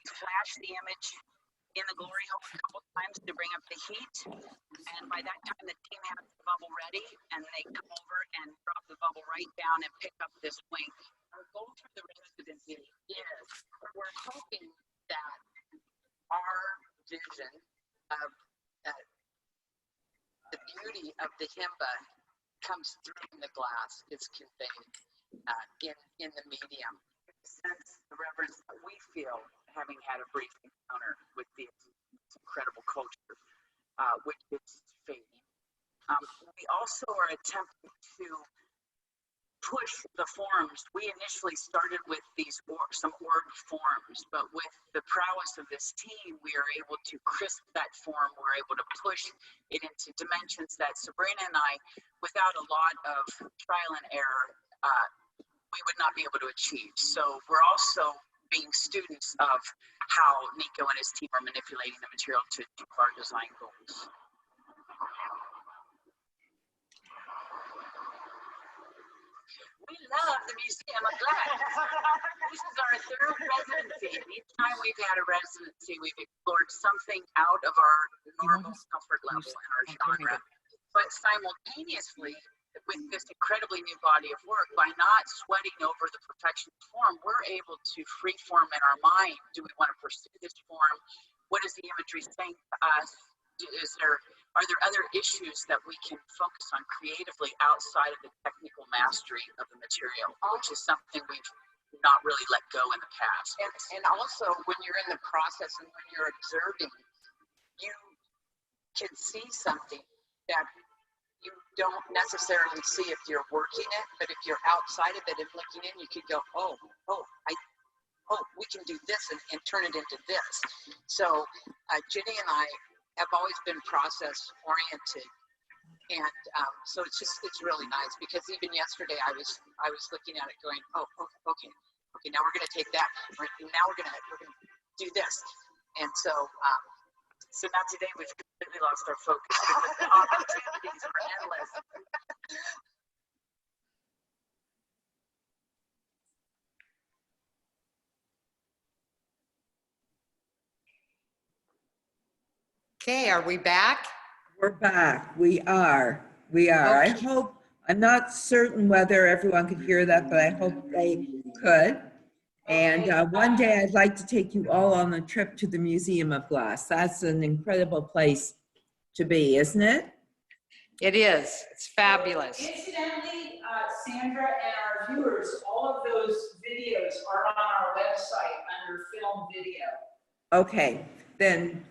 Speaker 5: Flash the image in the glory hole a couple times to bring up the heat. And by that time, the team has the bubble ready, and they come over and drop the bubble right down and pick up this wing. Our goal for the residency is we're hoping that our vision of the beauty of the himba comes through in the glass, is conveyed in the medium. Sense the reverence that we feel having had a brief encounter with this incredible culture, which is fading. We also are attempting to push the forms. We initially started with some org forms, but with the prowess of this team, we are able to crisp that form. We're able to push it into dimensions that Sabrina and I, without a lot of trial and error, we would not be able to achieve. So we're also being students of how Nico and his team are manipulating the material to achieve our design goals. We love the Museum of Glass. This is our third residency, and each time we've had a residency, we've explored something out of our normal comfort level in our genre. But simultaneously, with this incredibly new body of work, by not sweating over the perfection form, we're able to free form in our mind. Do we want to pursue this form? What is the imagery saying to us? Are there other issues that we can focus on creatively outside of the technical mastery of the material, which is something we've not really let go in the past. And also, when you're in the process and when you're observing, you can see something that you don't necessarily see if you're working it, but if you're outside of it and looking in, you could go, oh, we can do this and turn it into this. So Jenny and I have always been process oriented, and so it's really nice, because even yesterday I was looking at it going, okay, now we're going to take that, now we're going to do this, and so now today we've completely lost our focus because the opportunities are endless.
Speaker 2: Okay, are we back?
Speaker 1: We're back. We are. I
Speaker 2: Okay.
Speaker 1: hope, I'm not certain whether everyone could hear that, but I hope they could. And one day I'd like to take you all on a trip to the Museum of Glass. That's an incredible place to be, isn't it?
Speaker 2: It is. It's fabulous.
Speaker 3: Incidentally, Sandra and our viewers, all of those videos are on our website under film video.
Speaker 1: Okay, then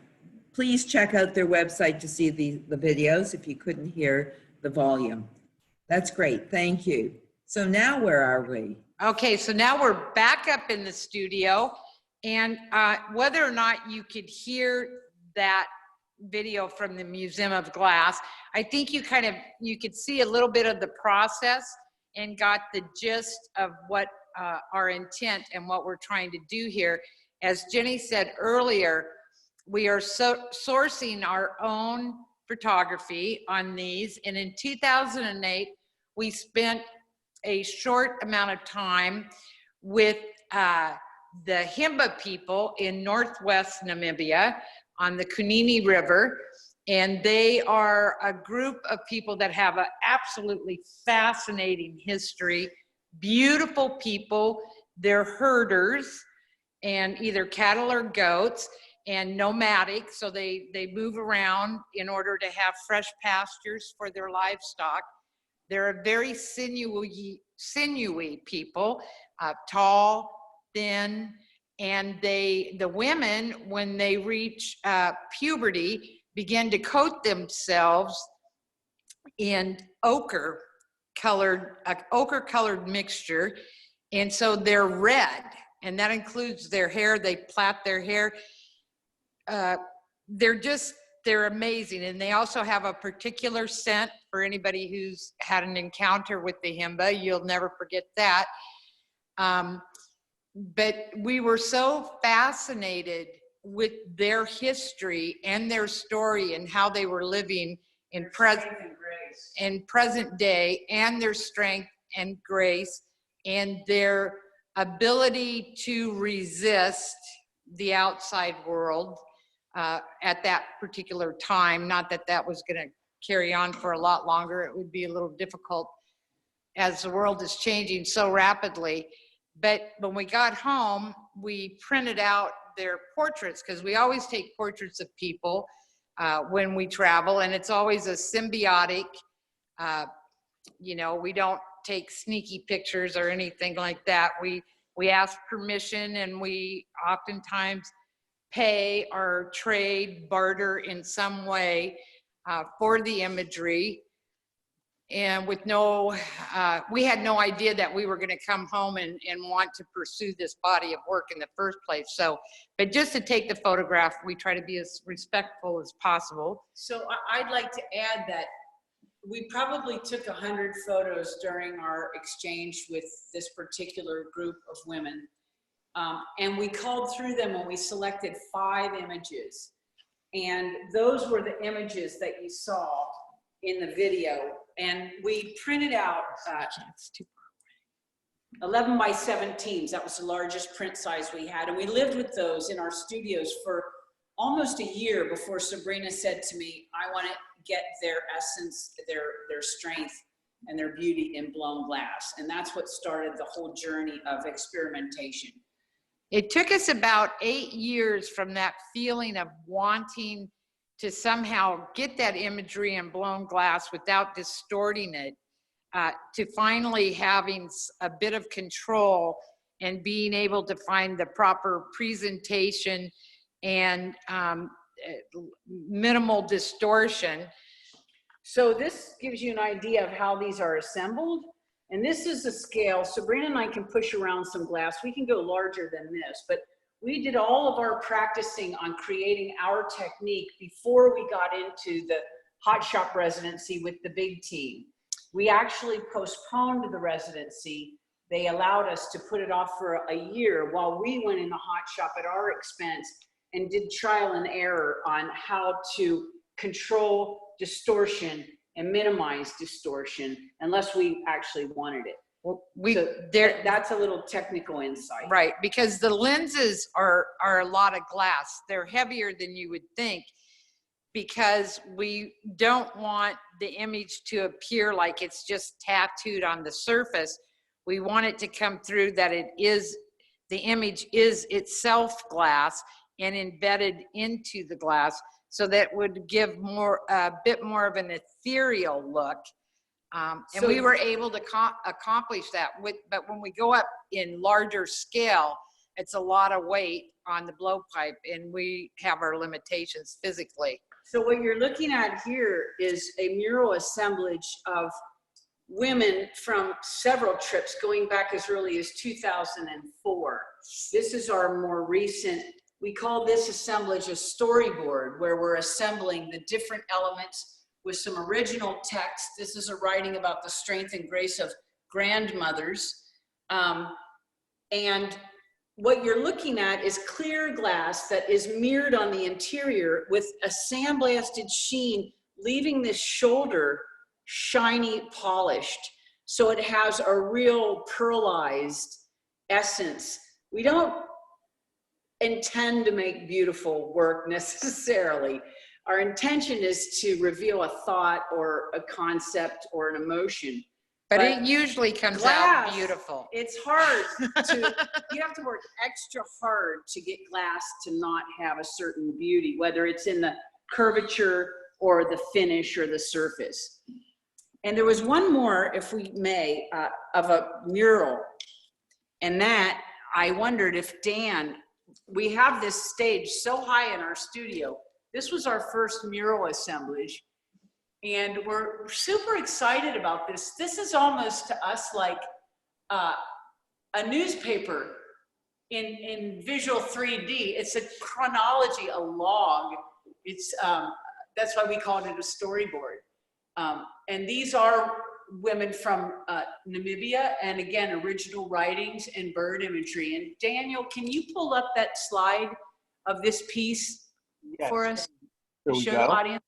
Speaker 1: please check out their website to see the videos if you couldn't hear the volume. That's great. Thank you. So now where are we?
Speaker 2: Okay, so now we're back up in the studio, and whether or not you could hear that video from the Museum of Glass, I think you could see a little bit of the process and got the gist of what our intent and what we're trying to do here. As Jenny said earlier, we are sourcing our own photography on these, and in 2008, we spent a short amount of time with the Himba people in northwest Namibia on the Kunini River, and they are a group of people that have an absolutely fascinating history, beautiful people. They're herders and either cattle or goats, and nomadic, so they move around in order to have fresh pastures for their livestock. They're a very sinewy people, tall, thin, and the women, when they reach puberty, begin to coat themselves in ochre colored mixture, and so they're red, and that includes their hair. They plait their hair. They're amazing, and they also have a particular scent. For anybody who's had an encounter with the himba, you'll never forget that. But we were so fascinated with their history and their story and how they were living in present day, and their strength and grace and their ability to resist the outside world at that particular time. Not that that was going to carry on for a lot longer. It would be a little difficult as the world is changing so rapidly. But when we got home, we printed out their portraits, because we always take portraits of people when we travel, and it's always a symbiotic, you know, we don't take sneaky pictures or anything like that. We ask permission, and we oftentimes pay or trade, barter in some way for the imagery. And with we had no idea that we were going to come home and want to pursue this body of work in the first place. So, but just to take the photograph, we try to be as respectful as possible.
Speaker 3: So I'd like to add that we probably took 100 photos during our exchange with this particular group of women. And we called through them and we selected 5 images. And those were the images that you saw in the video. And we printed out 11 by 17s. That was the largest print size we had. And we lived with those in our studios for almost a year before Sabrina said to me, I want to get their essence, their strength, and their beauty in blown glass. And that's what started the whole journey of experimentation.
Speaker 2: It took us about 8 years from that feeling of wanting to somehow get that imagery in blown glass without distorting it, to finally having a bit of control and being able to find the proper presentation and minimal distortion.
Speaker 3: So this gives you an idea of how these are assembled. And this is the scale. Sabrina and I can push around some glass. We can go larger than this, but we did all of our practicing on creating our technique before we got into the hot shop residency with the big team. We actually postponed the residency. They allowed us to put it off for a year while we went in the hot shop at our expense and did trial and error on how to control distortion and minimize distortion unless we actually wanted it.
Speaker 2: Well,
Speaker 3: that's a little technical insight.
Speaker 2: Right, because the lenses are a lot of glass. They're heavier than you would think, because we don't want the image to appear like it's just tattooed on the surface. We want it to come through that the image is itself glass and embedded into the glass, so that would give a bit more of an ethereal look. And we were able to accomplish that but when we go up in larger scale, it's a lot of weight on the blowpipe, and we have our limitations physically.
Speaker 3: So what you're looking at here is a mural assemblage of women from several trips going back as early as 2004. This is our more recent, we call this assemblage a storyboard, where we're assembling the different elements with some original text. This is a writing about the strength and grace of grandmothers. And what you're looking at is clear glass that is mirrored on the interior with a sandblasted sheen, leaving this shoulder shiny, polished. So it has a real pearlized essence. We don't intend to make beautiful work necessarily. Our intention is to reveal a thought or a concept or an emotion.
Speaker 2: But it usually comes out beautiful.
Speaker 3: It's hard you have to work extra hard to get glass to not have a certain beauty, whether it's in the curvature or the finish or the surface. And there was one more, if we may, of a mural. And that, I wondered if Dan, we have this stage so high in our studio. This was our first mural assemblage. And we're super excited about this. This is almost to us like a newspaper in visual 3D. It's a chronology, a log. It's, that's why we called it a storyboard. And these are women from Namibia, and again, original writings and bird imagery. And Daniel, can you pull up that slide of this piece for us to show the audience?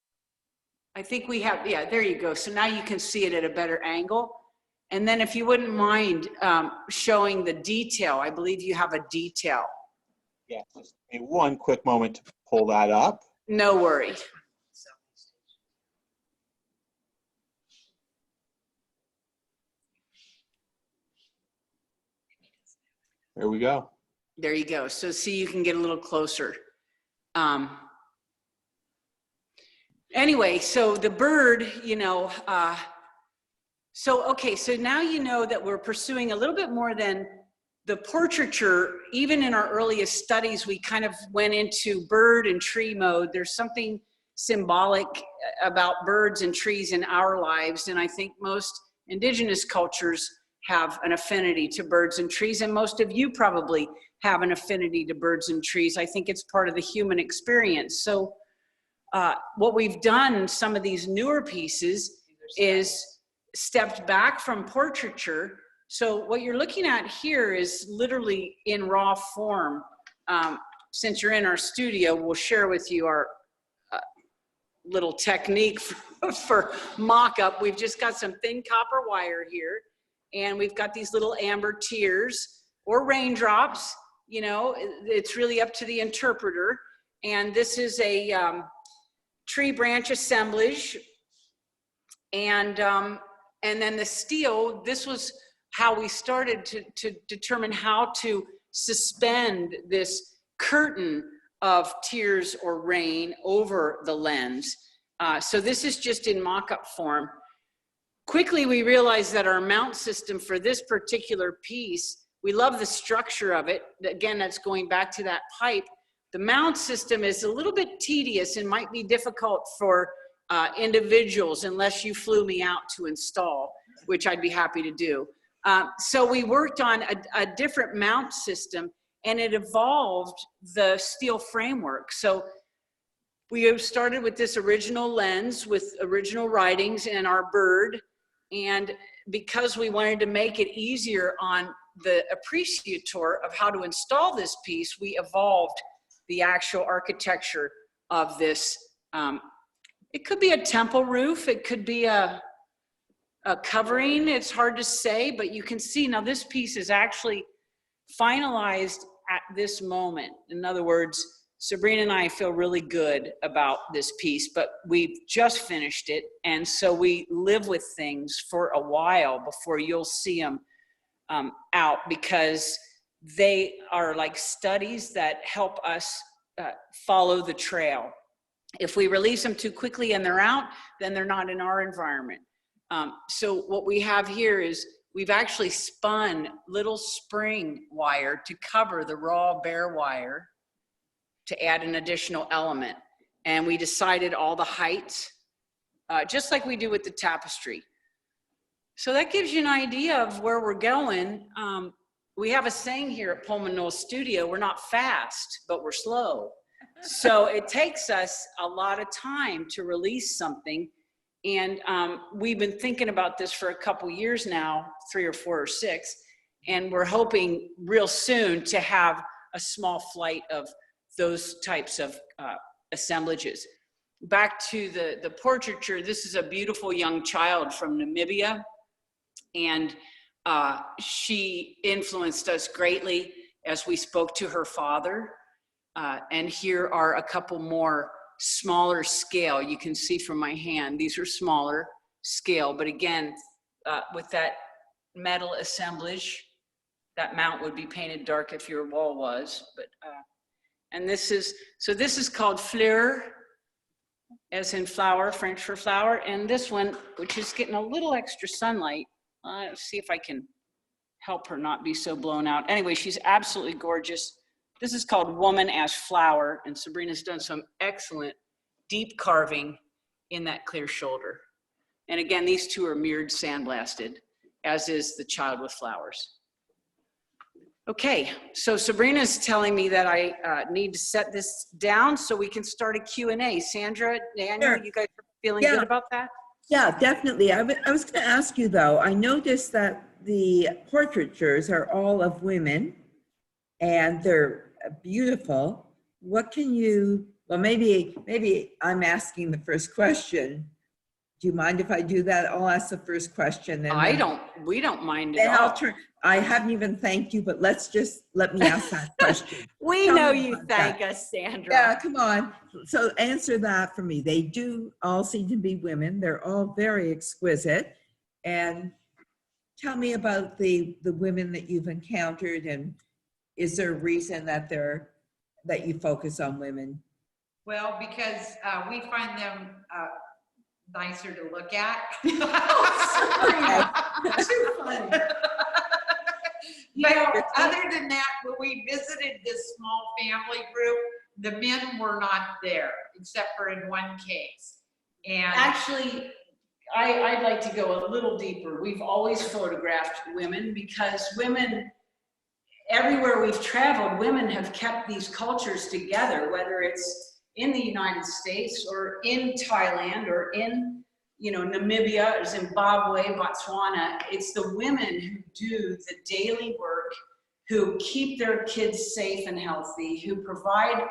Speaker 3: I think we have, yeah, there you go. So now you can see it at a better angle. And then if you wouldn't mind showing the detail, I believe you have a detail.
Speaker 4: Yeah, just one quick moment to pull that up.
Speaker 3: No worry.
Speaker 4: There we go.
Speaker 3: There you go. So see, you can get a little closer. Anyway, so the bird, you know, okay, so now you know that we're pursuing a little bit more than the portraiture. Even in our earliest studies, we kind of went into bird and tree mode. There's something symbolic about birds and trees in our lives, and I think most indigenous cultures have an affinity to birds and trees, and most of you probably have an affinity to birds and trees. I think it's part of the human experience. So what we've done in some of these newer pieces is stepped back from portraiture. So what you're looking at here is literally in raw form. Since you're in our studio, we'll share with you our little technique for mock-up. We've just got some thin copper wire here, and we've got these little amber tears or raindrops. You know, it's really up to the interpreter. And this is a tree branch assemblage. And then the steel, this was how we started to determine how to suspend this curtain of tears or rain over the lens. So this is just in mock-up form. Quickly, we realized that our mount system for this particular piece, we love the structure of it. Again, that's going back to that pipe. The mount system is a little bit tedious and might be difficult for individuals unless you flew me out to install, which I'd be happy to do. So we worked on a different mount system, and it evolved the steel framework. So we have started with this original lens with original writings and our bird. And because we wanted to make it easier on the appreciator of how to install this piece, we evolved the actual architecture of this. It could be a temple roof, it could be a covering, it's hard to say, but you can see now this piece is actually finalized at this moment. In other words, Sabrina and I feel really good about this piece, but we've just finished it. And so we live with things for a while before you'll see them out, because they are like studies that help us follow the trail. If we release them too quickly and they're out, then they're not in our environment. So what we have here is we've actually spun little spring wire to cover the raw bare wire to add an additional element. And we decided all the heights, just like we do with the tapestry. So that gives you an idea of where we're going. We have a saying here at Pohlman Knowles Studio, we're not fast, but we're slow. So it takes us a lot of time to release something. And we've been thinking about this for a couple years now, 3 or 4 or 6, and we're hoping real soon to have a small flight of those types of assemblages. Back to the portraiture, this is a beautiful young child from Namibia, and she influenced us greatly as we spoke to her father. And here are a couple more smaller scale. You can see from my hand, these are smaller scale, but again, with that metal assemblage, that mount would be painted dark if your wall was, but, and this is, so this is called fleur, as in flower, French for flower. And this one, which is getting a little extra sunlight. Let's see if I can help her not be so blown out. Anyway, she's absolutely gorgeous. This is called Woman as Flower, and Sabrina's done some excellent deep carving in that clear shoulder. And again, these two are mirrored sandblasted, as is the Child with Flowers. Okay, so Sabrina's telling me that I need to set this down so we can start a Q&A. Sandra, Daniel,
Speaker 1: Sure.
Speaker 3: you guys are feeling
Speaker 1: Yeah.
Speaker 3: good about that?
Speaker 1: Yeah, definitely. I was going to ask you though, I noticed that the portraitures are all of women and they're beautiful. What can you, well, maybe I'm asking the first question. Do you mind if I do that? I'll ask the first question. Then
Speaker 3: We don't mind
Speaker 1: then
Speaker 3: at
Speaker 1: I'll
Speaker 3: all.
Speaker 1: turn, I haven't even thanked you, but let me ask that question.
Speaker 3: We
Speaker 1: Tell
Speaker 3: know
Speaker 1: me
Speaker 3: you
Speaker 1: about
Speaker 3: thank
Speaker 1: that.
Speaker 3: us, Sandra.
Speaker 1: Yeah, come on. So answer that for me. They do all seem to be women. They're all very exquisite. And tell me about the women that you've encountered, and is there a reason that you focus on women?
Speaker 2: Well, because we find them nicer to look at.
Speaker 3: Too funny.
Speaker 2: But other than that, when we visited this small family group, the men were not there, except for in one case. And
Speaker 3: Actually, I'd like to go a little deeper. We've always photographed women because women, everywhere we've traveled, women have kept these cultures together, whether it's in the United States or in Thailand or in, Namibia, Zimbabwe, Botswana. It's the women who do the daily work, who keep their kids safe and healthy, who provide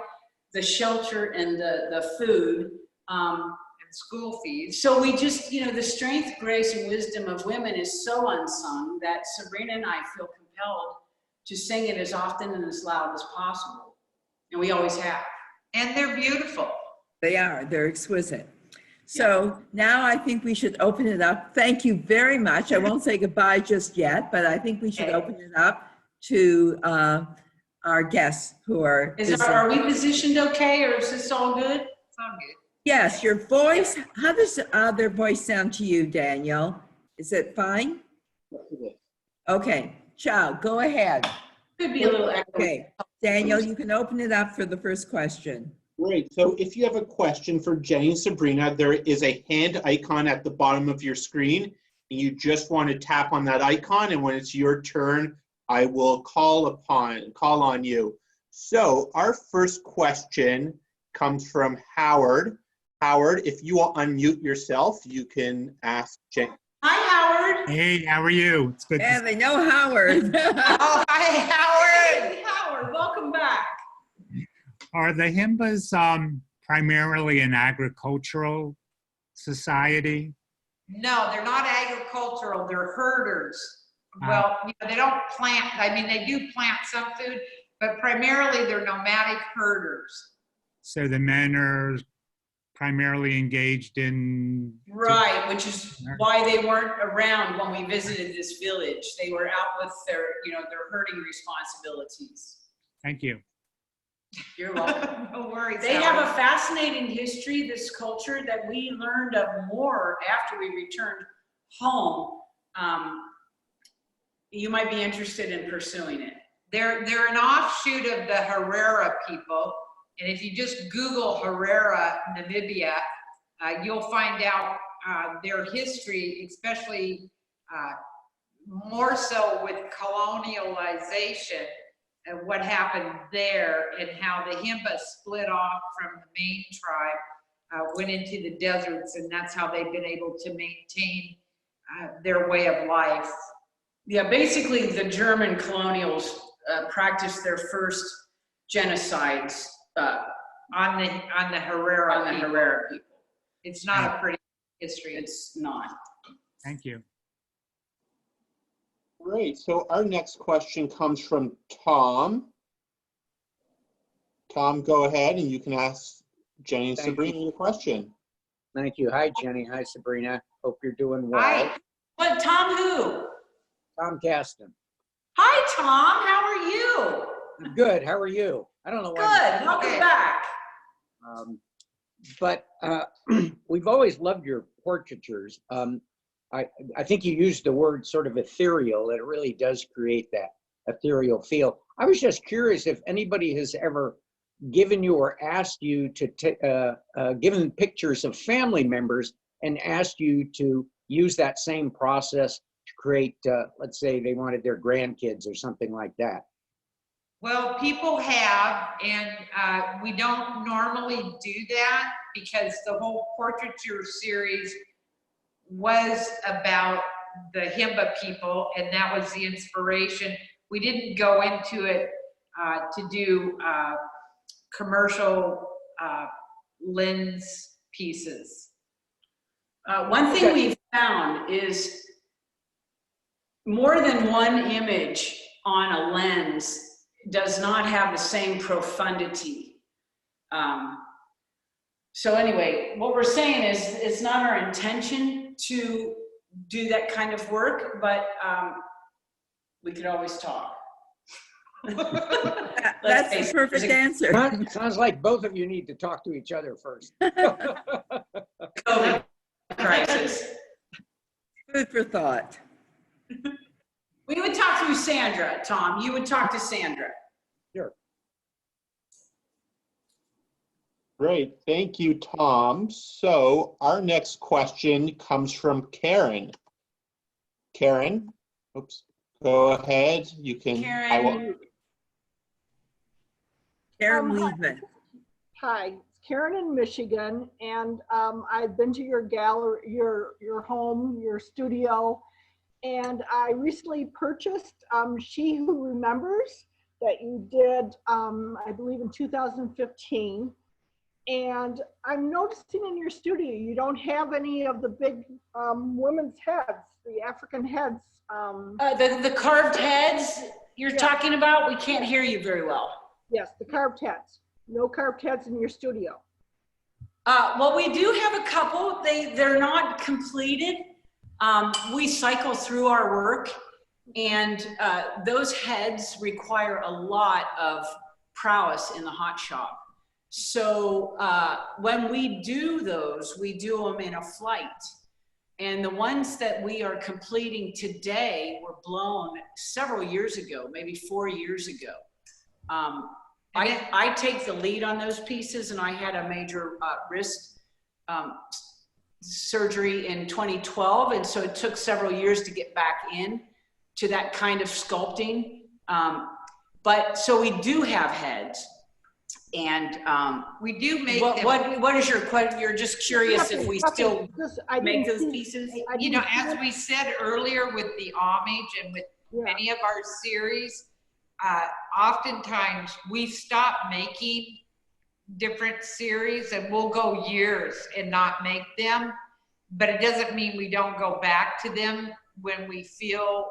Speaker 3: the shelter and the food.
Speaker 2: and school fees.
Speaker 3: So we just, the strength, grace, and wisdom of women is so unsung that Sabrina and I feel compelled to sing it as often and as loud as possible. And we always have.
Speaker 2: And they're beautiful.
Speaker 1: They are. They're exquisite. So now I think we should open it up. Thank you very much. I won't say goodbye just yet, but I think we should open it up to our guests who are.
Speaker 3: Are we positioned okay, or is this all good?
Speaker 2: It's all good.
Speaker 1: Yes, your voice. How does their voice sound to you, Daniel? Is it fine? Okay, Ciao, go ahead.
Speaker 3: Could be a little echo.
Speaker 1: Okay, Daniel, you can open it up for the first question.
Speaker 4: Great. So if you have a question for Jenny and Sabrina, there is a hand icon at the bottom of your screen, and you just want to tap on that icon, and when it's your turn, I will call on you. So our first question comes from Howard. Howard, if you will unmute yourself, you can ask Jenny.
Speaker 3: Hi, Howard.
Speaker 6: Hey, how are you? It's good.
Speaker 1: Yeah, they know Howard.
Speaker 2: Oh, hi, Howard.
Speaker 3: Hey, Howard, welcome back.
Speaker 6: Are the Himbas primarily an agricultural society?
Speaker 2: No, they're not agricultural. They're herders. Well, they don't plant. I mean, they do plant some food, but primarily they're nomadic herders.
Speaker 6: So the men are primarily engaged in...
Speaker 3: Right, which is why they weren't around when we visited this village. They were out with their herding responsibilities.
Speaker 6: Thank you.
Speaker 3: You're welcome.
Speaker 2: No worries.
Speaker 3: They
Speaker 2: Howard.
Speaker 3: have a fascinating history, this culture, that we learned of more after we returned home. You might be interested in pursuing it.
Speaker 2: They're an offshoot of the Herrera people. And if you just Google Herrera, Namibia, you'll find out their history, especially more so with colonialization and what happened there, and how the Himba split off from the main tribe, went into the deserts, and that's how they've been able to maintain their way of life.
Speaker 3: Yeah, basically the German colonials practiced their first genocides
Speaker 2: on the Herrera
Speaker 3: people.
Speaker 2: It's not a pretty history.
Speaker 3: It's not.
Speaker 6: Thank you.
Speaker 4: Great. So our next question comes from Tom. Tom, go ahead and you can ask Jenny and
Speaker 7: Thank
Speaker 4: Sabrina your question.
Speaker 7: Thank you. Hi, Jenny. Hi, Sabrina. Hope you're doing well.
Speaker 2: Hi.
Speaker 3: What, Tom who?
Speaker 7: Tom Gaston.
Speaker 3: Hi, Tom. How are you?
Speaker 7: I'm good. How are you? I don't know why.
Speaker 3: Good. Welcome back.
Speaker 7: but we've always loved your portraitures. I think you used the word sort of ethereal. It really does create that ethereal feel. I was just curious if anybody has ever given you or asked you to given pictures of family members and asked you to use that same process to create, let's say they wanted their grandkids or something like that.
Speaker 2: Well, people have, and we don't normally do that because the whole portraiture series was about the Himba people, and that was the inspiration. We didn't go into it to do commercial lens pieces.
Speaker 3: One thing we've found is more than one image on a lens does not have the same profundity. So anyway, what we're saying is it's not our intention to do that kind of work, but we could always talk.
Speaker 1: That's the perfect answer.
Speaker 7: Sounds like both of you need to talk to each other first.
Speaker 3: COVID crisis.
Speaker 1: Food for thought.
Speaker 3: We would talk through Sandra, Tom. You would talk to Sandra.
Speaker 7: Sure.
Speaker 4: Great, thank you, Tom. So our next question comes from Karen. Karen, oops, go ahead. You can.
Speaker 3: Karen.
Speaker 1: Karen
Speaker 8: Hi.
Speaker 1: Weedman.
Speaker 8: Hi, it's Karen in Michigan, and I've been to your gallery, your home, your studio, and I recently purchased She Who Remembers that you did, I believe in 2015. And I'm noticing in your studio, you don't have any of the big women's heads, the African heads.
Speaker 3: The carved heads you're talking about, we can't hear you very well.
Speaker 8: Yes, the carved heads. No carved heads in your studio.
Speaker 3: Well, we do have a couple. They're not completed. We cycle through our work, and those heads require a lot of prowess in the hot shop. So when we do those, we do them in a flight. And the ones that we are completing today were blown several years ago, maybe 4 years ago. I take the lead on those pieces, and I had a major wrist surgery in 2012, and so it took several years to get back in to that kind of sculpting. But so we do have heads, and
Speaker 2: We do make them.
Speaker 3: what is your question? You're just curious if we still make those pieces?
Speaker 2: You know, as we said earlier with the homage and with many of our series, oftentimes we stop making different series and we'll go years and not make them, but it doesn't mean we don't go back to them when we feel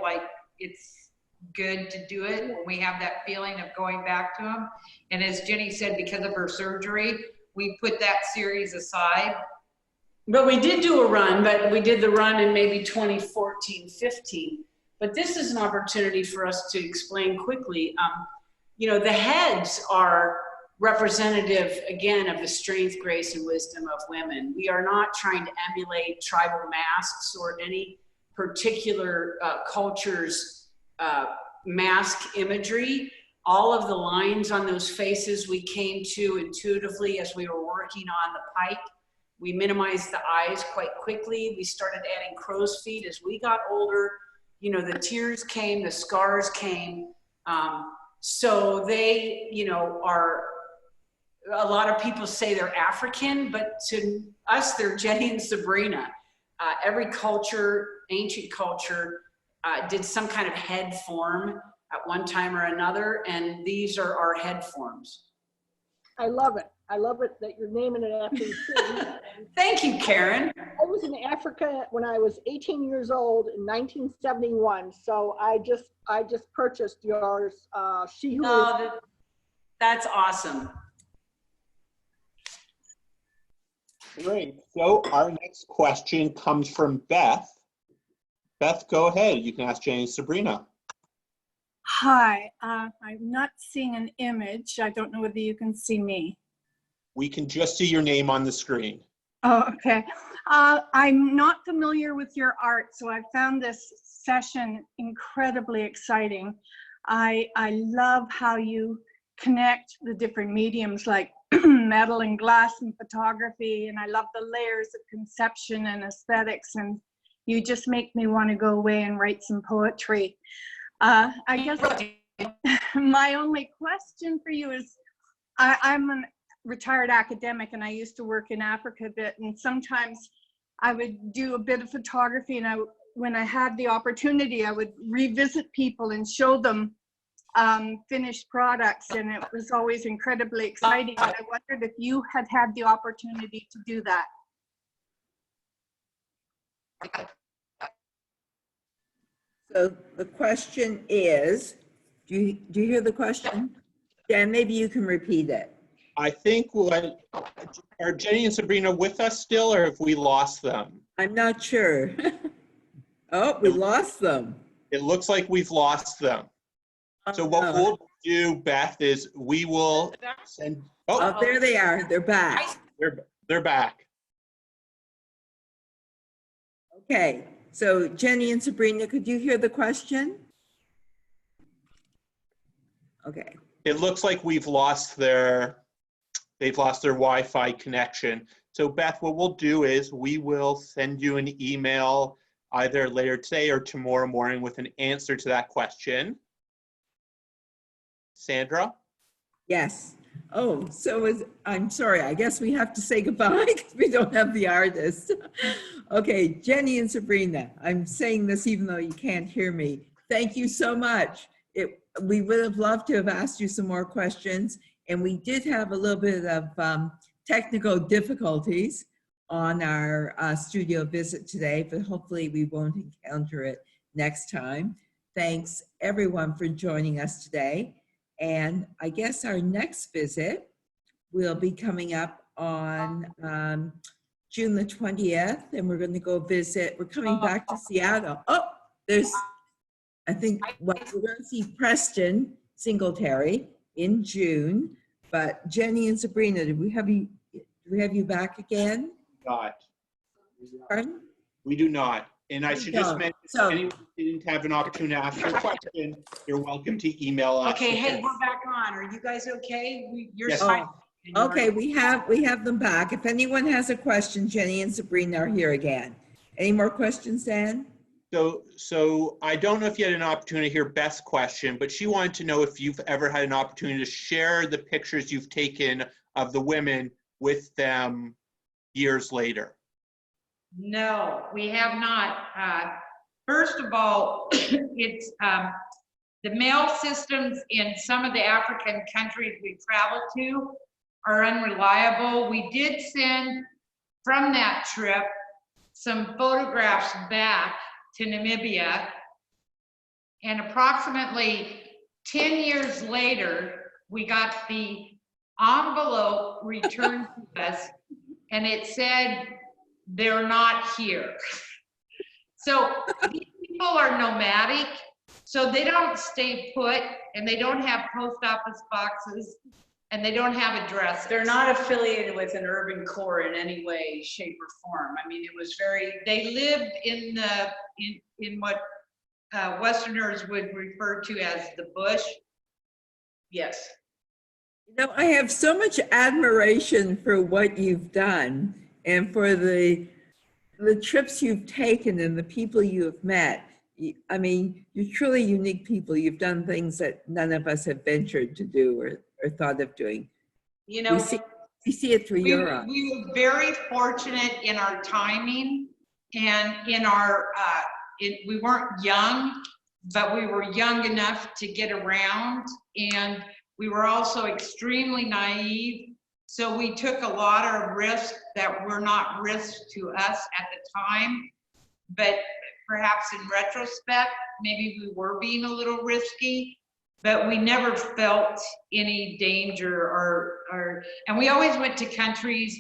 Speaker 2: like it's good to do it, when we have that feeling of going back to them. And as Jenny said, because of her surgery, we put that series aside.
Speaker 3: But we did do a run, but we did the run in maybe 2014, 15. But this is an opportunity for us to explain quickly. You know, the heads are representative, again, of the strength, grace, and wisdom of women. We are not trying to emulate tribal masks or any particular culture's mask imagery. All of the lines on those faces we came to intuitively as we were working on the pipe. We minimized the eyes quite quickly. We started adding crow's feet as we got older. You know, the tears came, the scars came. So they, you know, are, a lot of people say they're African, but to us, they're Jenny and Sabrina. Every culture, ancient culture, did some kind of head form at one time or another, and these are our head forms.
Speaker 8: I love it. I love it that you're naming it after the city.
Speaker 3: Thank you, Karen.
Speaker 8: I was in Africa when I was 18 years old in 1971. So I just purchased yours. She Who
Speaker 3: Oh, that's awesome.
Speaker 4: Great. So our next question comes from Beth. Beth, go ahead. You can ask Jenny and Sabrina.
Speaker 9: Hi, I'm not seeing an image. I don't know whether you can see me.
Speaker 4: We can just see your name on the screen.
Speaker 9: Oh, okay. I'm not familiar with your art, so I found this session incredibly exciting. I love how you connect the different mediums like metal and glass and photography, and I love the layers of conception and aesthetics, and you just make me want to go away and write some poetry. I guess my only question for you is, I'm a retired academic and I used to work in Africa a bit, and sometimes I would do a bit of photography, and when I had the opportunity, I would revisit people and show them finished products, and it was always incredibly exciting. And I wondered if you had had the opportunity to do that.
Speaker 1: So the question is, do you hear the question? Dan, maybe you can repeat it.
Speaker 4: I think are Jenny and Sabrina with us still, or have we lost them?
Speaker 1: I'm not sure. Oh, we lost them.
Speaker 4: It looks like we've lost them. So what we'll do, Beth, is we will send.
Speaker 1: Oh, there they are. They're back.
Speaker 4: They're back.
Speaker 1: Okay. So Jenny and Sabrina, could you hear the question? Okay.
Speaker 4: It looks like they've lost their Wi-Fi connection. So Beth, what we'll do is we will send you an email either later today or tomorrow morning with an answer to that question. Sandra?
Speaker 1: Yes. Oh, I'm sorry. I guess we have to say goodbye because we don't have the artist. Okay, Jenny and Sabrina, I'm saying this even though you can't hear me. Thank you so much. We would have loved to have asked you some more questions, and we did have a little bit of technical difficulties on our studio visit today, but hopefully we won't encounter it next time. Thanks everyone for joining us today. And I guess our next visit will be coming up on June the 20th, and we're going to go visit. We're coming back to Seattle. Oh, I think we're going to see Preston Singletary in June, but Jenny and Sabrina, do we have you back again?
Speaker 4: Not.
Speaker 1: Pardon?
Speaker 4: We do not. And I should just mention, if anyone didn't have an opportunity to ask a question, you're welcome to email us.
Speaker 3: Okay, hey, we're back on. Are you guys okay? You're
Speaker 4: Yes.
Speaker 3: fine.
Speaker 1: Okay, we have them back. If anyone has a question, Jenny and Sabrina are here again. Any more questions, Dan?
Speaker 4: So I don't know if you had an opportunity to hear Beth's question, but she wanted to know if you've ever had an opportunity to share the pictures you've taken of the women with them years later.
Speaker 2: No, we have not. First of all, it's the mail systems in some of the African countries we travel to are unreliable. We did send from that trip some photographs back to Namibia, and approximately 10 years later, we got the envelope returned to us, and it said, "They're not here." So these people are nomadic, so they don't stay put, and they don't have post office boxes, and they don't have addresses.
Speaker 3: They're not affiliated with an urban core in any way, shape, or form. I mean, it was
Speaker 2: They lived in what Westerners would refer to as the bush.
Speaker 3: yes.
Speaker 1: You know, I have so much admiration for what you've done and for the trips you've taken and the people you have met. I mean, you're truly unique people. You've done things that none of us have ventured to do or thought of doing.
Speaker 2: You know,
Speaker 1: we see it through your eyes.
Speaker 2: We were very fortunate in our timing and in our, we weren't young, but we were young enough to get around, and we were also extremely naive. So we took a lot of risks that were not risks to us at the time, but perhaps in retrospect, maybe we were being a little risky, but we never felt any danger and we always went to countries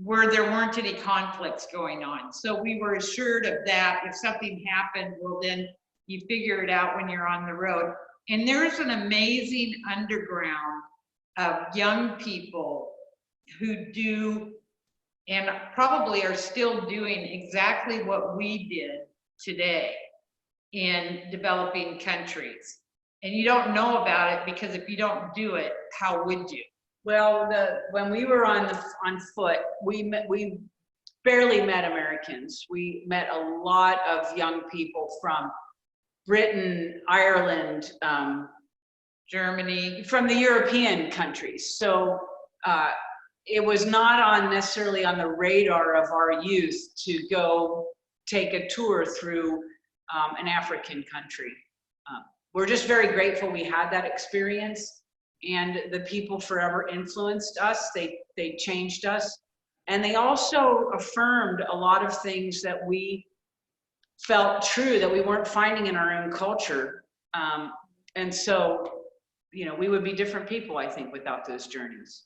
Speaker 2: where there weren't any conflicts going on. So we were assured of that. If something happened, well, then you figure it out when you're on the road. And there's an amazing underground of young people who do and probably are still doing exactly what we did today in developing countries. And you don't know about it because if you don't do it, how would you?
Speaker 3: Well, when we were on foot, we barely met Americans. We met a lot of young people from Britain, Ireland,
Speaker 2: Germany,
Speaker 3: from the European countries. So it was not necessarily on the radar of our youth to go take a tour through an African country. We're just very grateful we had that experience, and the people forever influenced us. They changed us, and they also affirmed a lot of things that we felt true that we weren't finding in our own culture. And so, you know, we would be different people, I think, without those journeys.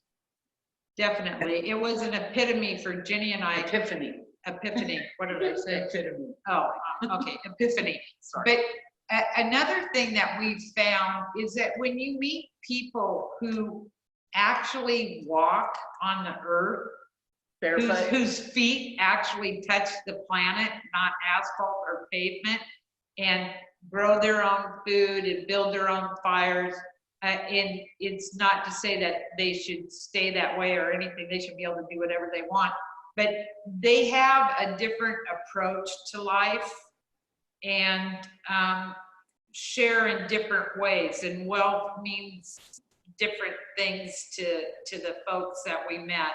Speaker 2: definitely. It was an epitome for Jenny and I.
Speaker 3: Epiphany.
Speaker 2: Epiphany. What did I say?
Speaker 3: Epiphany.
Speaker 2: Oh, okay, epiphany.
Speaker 3: Sorry.
Speaker 2: But another thing that we've found is that when you meet people who actually walk on the earth, whose feet actually touch the planet, not asphalt or pavement, and grow their own food and build their own fires. And it's not to say that they should stay that way or anything. They should be able to do whatever they want. But they have a different approach to life and share in different ways. And wealth means different things to the folks that we met.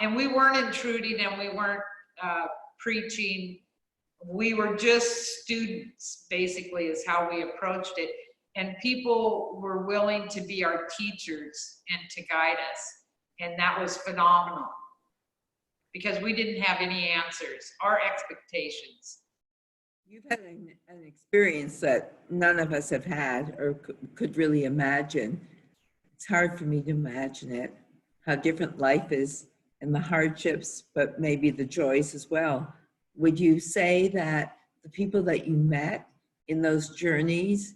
Speaker 2: And we weren't intruding and we weren't preaching. We were just students, basically, is how we approached it. And people were willing to be our teachers and to guide us. And that was phenomenal because we didn't have any answers, our expectations.
Speaker 1: You've had an experience that none of us have had or could really imagine. It's hard for me to imagine it, how different life is and the hardships, but maybe the joys as well. Would you say that the people that you met in those journeys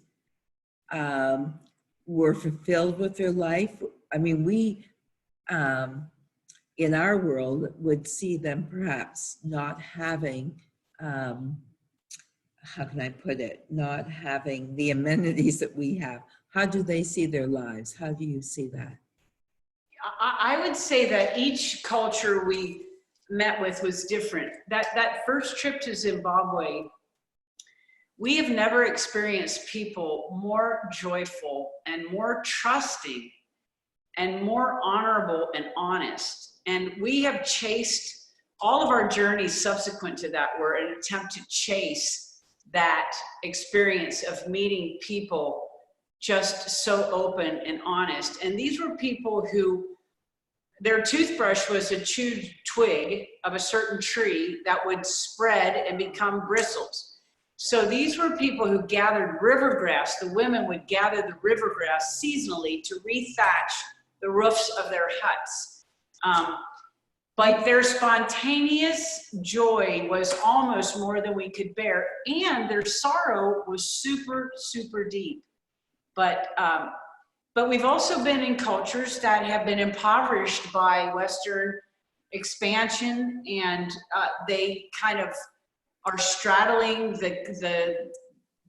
Speaker 1: were fulfilled with their life? I mean, we, in our world, would see them perhaps not having, how can I put it, not having the amenities that we have. How do they see their lives? How do you see that?
Speaker 3: I would say that each culture we met with was different. That first trip to Zimbabwe, we have never experienced people more joyful and more trusting and more honorable and honest. And we have chased all of our journeys subsequent to that were an attempt to chase that experience of meeting people just so open and honest. And these were people who, their toothbrush was a chewed twig of a certain tree that would spread and become bristles. So these were people who gathered river grass. The women would gather the river grass seasonally to rethatch the roofs of their huts. But their spontaneous joy was almost more than we could bear. And their sorrow was super, super deep. But we've also been in cultures that have been impoverished by Western expansion, and they kind of are straddling the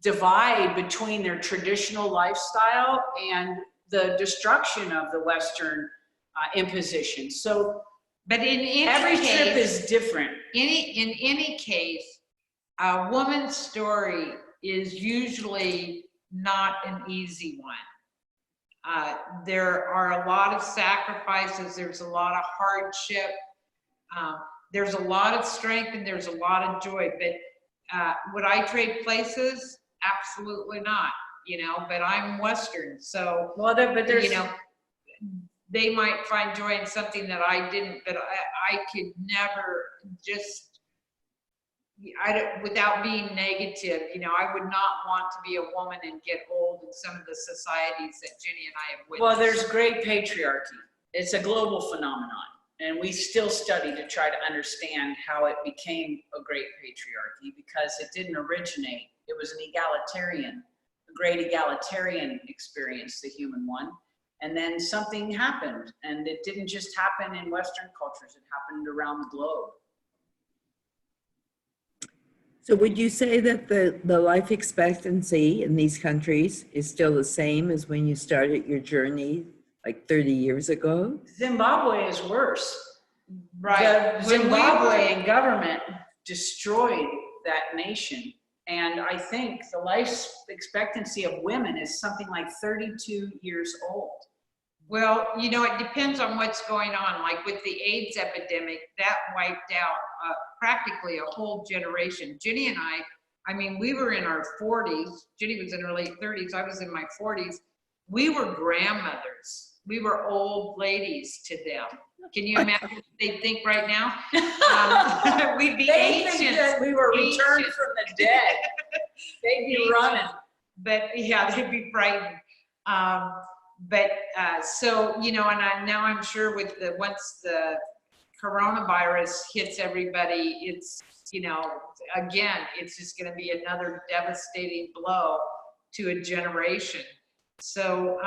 Speaker 3: divide between their traditional lifestyle and the destruction of the Western imposition. So,
Speaker 2: but in
Speaker 3: every
Speaker 2: case,
Speaker 3: trip is different.
Speaker 2: In any case, a woman's story is usually not an easy one. There are a lot of sacrifices. There's a lot of hardship. There's a lot of strength and there's a lot of joy. But would I trade places? Absolutely not. You know, but I'm Western, so
Speaker 3: Well, but there's,
Speaker 2: you know, they might find joy in something that I didn't. But I could never just. Without being negative, you know, I would not want to be a woman and get old in some of the societies that Jenny and I have witnessed.
Speaker 3: well, there's great patriarchy. It's a global phenomenon, and we still study to try to understand how it became a great patriarchy, because it didn't originate. It was an egalitarian, a great egalitarian experience, the human one. And then something happened, and it didn't just happen in Western cultures, it happened around the globe.
Speaker 1: So would you say that the life expectancy in these countries is still the same as when you started your journey like 30 years ago?
Speaker 3: Zimbabwe is worse.
Speaker 2: Right.
Speaker 3: The Zimbabwean government destroyed that nation. And I think the life expectancy of women is something like 32 years old.
Speaker 2: Well, you know, it depends on what's going on. Like with the AIDS epidemic, that wiped out practically a whole generation. Jenny and I mean, we were in our 40s. Jenny was in her late 30s. I was in my 40s. We were grandmothers. We were old ladies to them. Can you imagine what they think right now? We'd be ancient.
Speaker 3: Think that we were returned from the dead. They'd be running.
Speaker 2: But yeah, they'd be frightened. So, you know, and now I'm sure with once the coronavirus hits everybody, it's, you know, again, it's just going to be another devastating blow to a generation. So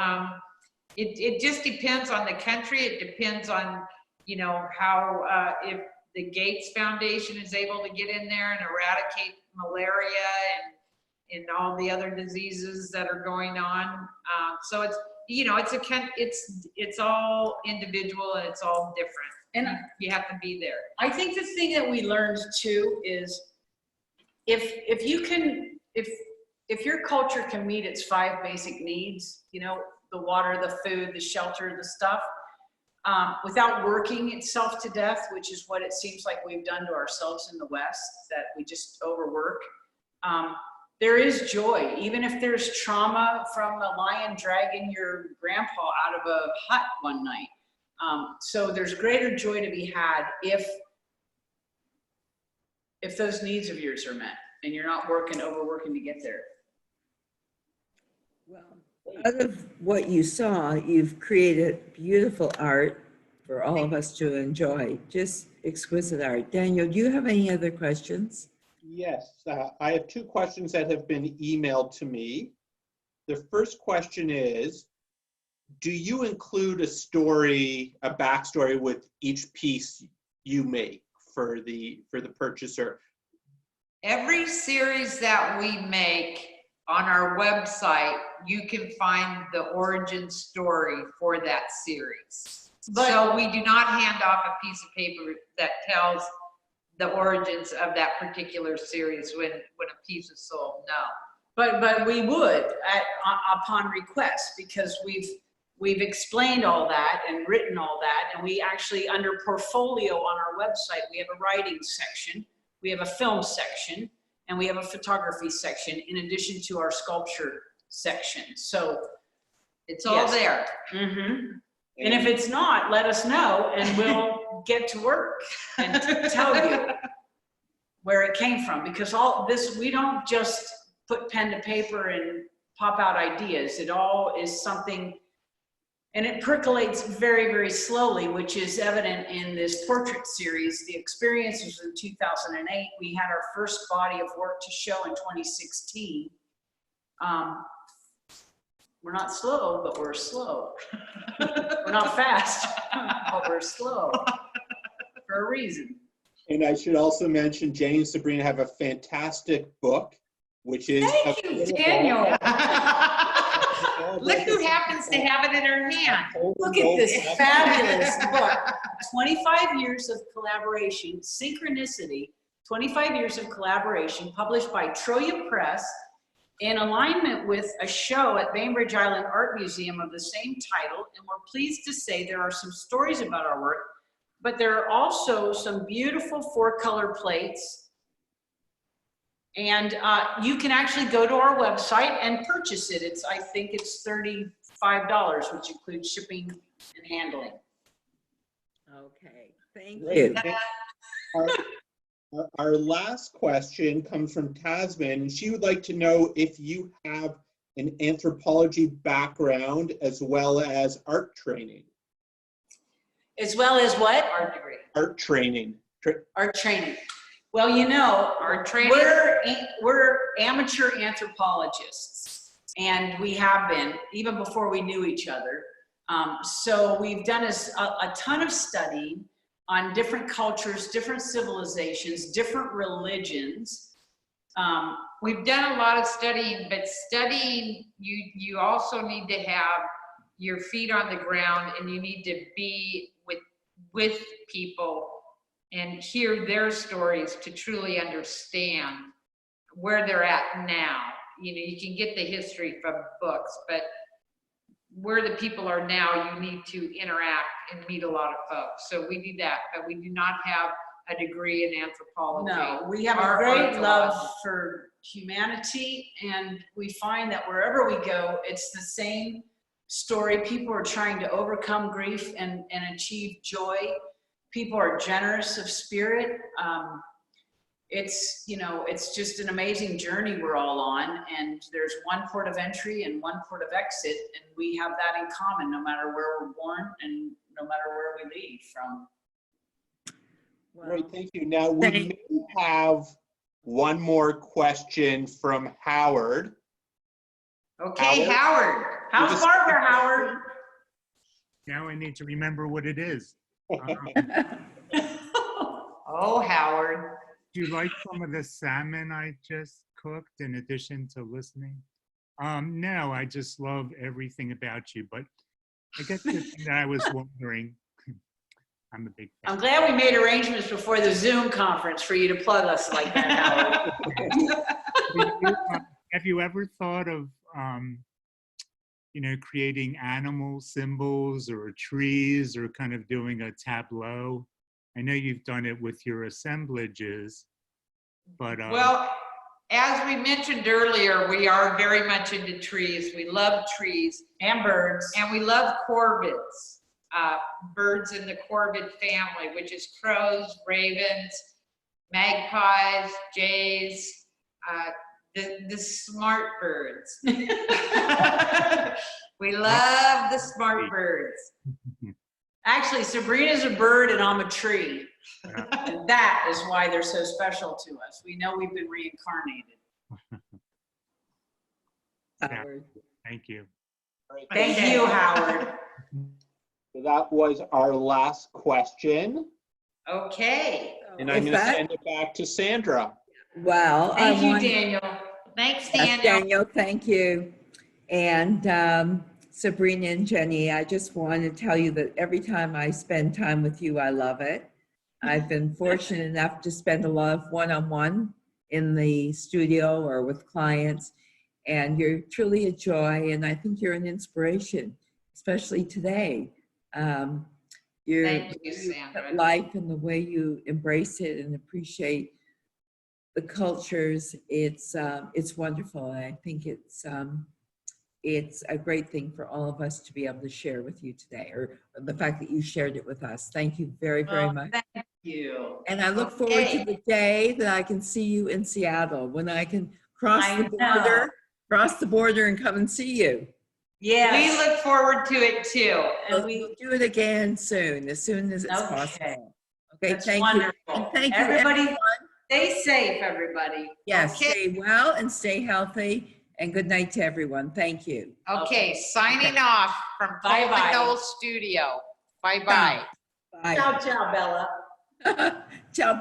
Speaker 2: it just depends on the country. It depends on, you know, how, if the Gates Foundation is able to get in there and eradicate malaria and all the other diseases that are going on. So it's, you know, it's all individual and it's all different. And you have to be there.
Speaker 3: I think the thing that we learned too is if your culture can meet its 5 basic needs, you know, the water, the food, the shelter, the stuff, without working itself to death, which is what it seems like we've done to ourselves in the West, that we just overwork. There is joy, even if there's trauma from a lion dragging your grandpa out of a hut one night. So there's greater joy to be had if those needs of yours are met and you're not overworking to get there.
Speaker 1: Well, out of what you saw, you've created beautiful art for all of us to enjoy. Just exquisite art. Daniel, do you have any other questions?
Speaker 4: Yes, I have 2 questions that have been emailed to me. The first question is, do you include a story, a backstory with each piece you make for the purchaser?
Speaker 2: Every series that we make on our website, you can find the origin story for that series. So we do not hand off a piece of paper that tells the origins of that particular series when a piece is sold, no.
Speaker 3: But we would upon request, because we've explained all that and written all that, and we actually, under portfolio on our website, we have a writing section, we have a film section, and we have a photography section in addition to our sculpture section. So
Speaker 2: it's all there.
Speaker 3: Mm-hmm. And if it's not, let us know and we'll get to work and tell you where it came from. Because all this, we don't just put pen to paper and pop out ideas. It all is something, and it percolates very, very slowly, which is evident in this portrait series. The experience was in 2008. We had our first body of work to show in 2016. We're not slow, but we're slow. We're not fast, but we're slow for a reason.
Speaker 4: And I should also mention, Jenny and Sabrina have a fantastic book, which is—
Speaker 3: Thank you, Daniel.
Speaker 2: Look who happens to have it in her hand.
Speaker 3: Look at this fabulous book. 25 years of collaboration, Synchronicity, 25 years of collaboration, published by Troya Press, in alignment with a show at Bainbridge Island Art Museum of the same title. And we're pleased to say there are some stories about our work, but there are also some beautiful 4-color plates. And you can actually go to our website and purchase it. I think it's $35, which includes shipping and handling.
Speaker 1: Okay, thank you.
Speaker 4: Our last question comes from Tasman. She would like to know if you have an anthropology background as well as art training.
Speaker 3: As well as what?
Speaker 2: Art degree.
Speaker 4: Art training.
Speaker 3: Art training. Well, you know,
Speaker 2: Art training.
Speaker 3: we're amateur anthropologists, and we have been, even before we knew each other. So we've done a ton of study on different cultures, different civilizations, different religions.
Speaker 2: We've done a lot of studying, but studying, you also need to have your feet on the ground, and you need to be with people and hear their stories to truly understand where they're at now. You know, you can get the history from books, but where the people are now, you need to interact and meet a lot of folks. So we do that, but we do not have a degree in anthropology.
Speaker 3: No, we have a
Speaker 2: or
Speaker 3: great
Speaker 2: archaeology.
Speaker 3: love for humanity, and we find that wherever we go, it's the same story. People are trying to overcome grief and achieve joy. People are generous of spirit. It's, you know, it's just an amazing journey we're all on, and there's one port of entry and one port of exit, and we have that in common no matter where we're born and no matter where we leave from.
Speaker 4: Great, thank you. Now we may have one more question from Howard.
Speaker 2: Okay, Howard.
Speaker 3: How's Barbara, Howard?
Speaker 6: Now I need to remember what it is.
Speaker 2: Oh, Howard.
Speaker 6: Do you like some of the salmon I just cooked in addition to listening? No, I just love everything about you, but I guess the thing that I was wondering, I'm a big fan.
Speaker 3: I'm glad we made arrangements before the Zoom conference for you to plug us like that, Howard.
Speaker 6: Have you ever thought of, you know, creating animal symbols or trees or kind of doing a tableau? I know you've done it with your assemblages, but
Speaker 2: Well, as we mentioned earlier, we are very much into trees. We love trees
Speaker 3: And birds.
Speaker 2: and we love corvids. Birds in the corvid family, which is crows, ravens, magpies, jays, the smart birds. We love the smart birds.
Speaker 3: Actually, Sabrina's a bird and I'm a tree. And that is why they're so special to us. We know we've been reincarnated.
Speaker 1: Howard.
Speaker 6: thank you.
Speaker 3: Thank you, Howard.
Speaker 4: That was our last question,
Speaker 2: Okay.
Speaker 4: and I'm
Speaker 1: If
Speaker 4: going to
Speaker 1: that-
Speaker 4: send it back to Sandra.
Speaker 1: Well, I
Speaker 3: Thank you,
Speaker 1: want-
Speaker 3: Daniel.
Speaker 2: Thanks,
Speaker 1: Yes,
Speaker 2: Daniel.
Speaker 1: Daniel, thank you. And Sabrina and Jenny, I just want to tell you that every time I spend time with you, I love it. I've been fortunate enough to spend a lot of one-on-one in the studio or with clients, and you're truly a joy, and I think you're an inspiration, especially today. Your
Speaker 2: Thank you, Sandra.
Speaker 1: life and the way you embrace it and appreciate the cultures, it's wonderful. And I think it's a great thing for all of us to be able to share with you today, or the fact that you shared it with us. Thank you very, very
Speaker 3: Well,
Speaker 1: much.
Speaker 3: Thank you.
Speaker 1: And I look forward to
Speaker 2: Okay.
Speaker 1: the day that I can see you in Seattle, when I can cross
Speaker 3: I
Speaker 1: the border and come and see you.
Speaker 3: Yes.
Speaker 2: We look forward to it too.
Speaker 3: And
Speaker 1: We'll do it again soon, as soon as it's
Speaker 3: Okay.
Speaker 1: possible. Okay,
Speaker 3: That's
Speaker 1: thank
Speaker 3: wonderful.
Speaker 1: you. And thank you,
Speaker 3: Everybody,
Speaker 1: everyone.
Speaker 3: stay safe, everybody.
Speaker 1: Yes,
Speaker 2: Okay.
Speaker 1: stay well and stay healthy, and good night to everyone. Thank you.
Speaker 2: Okay, signing off from
Speaker 3: Bye-bye.
Speaker 2: Pohlman Knowles Studio. Bye-bye.
Speaker 1: Bye.
Speaker 3: Ciao, ciao, Bella.
Speaker 1: Ciao.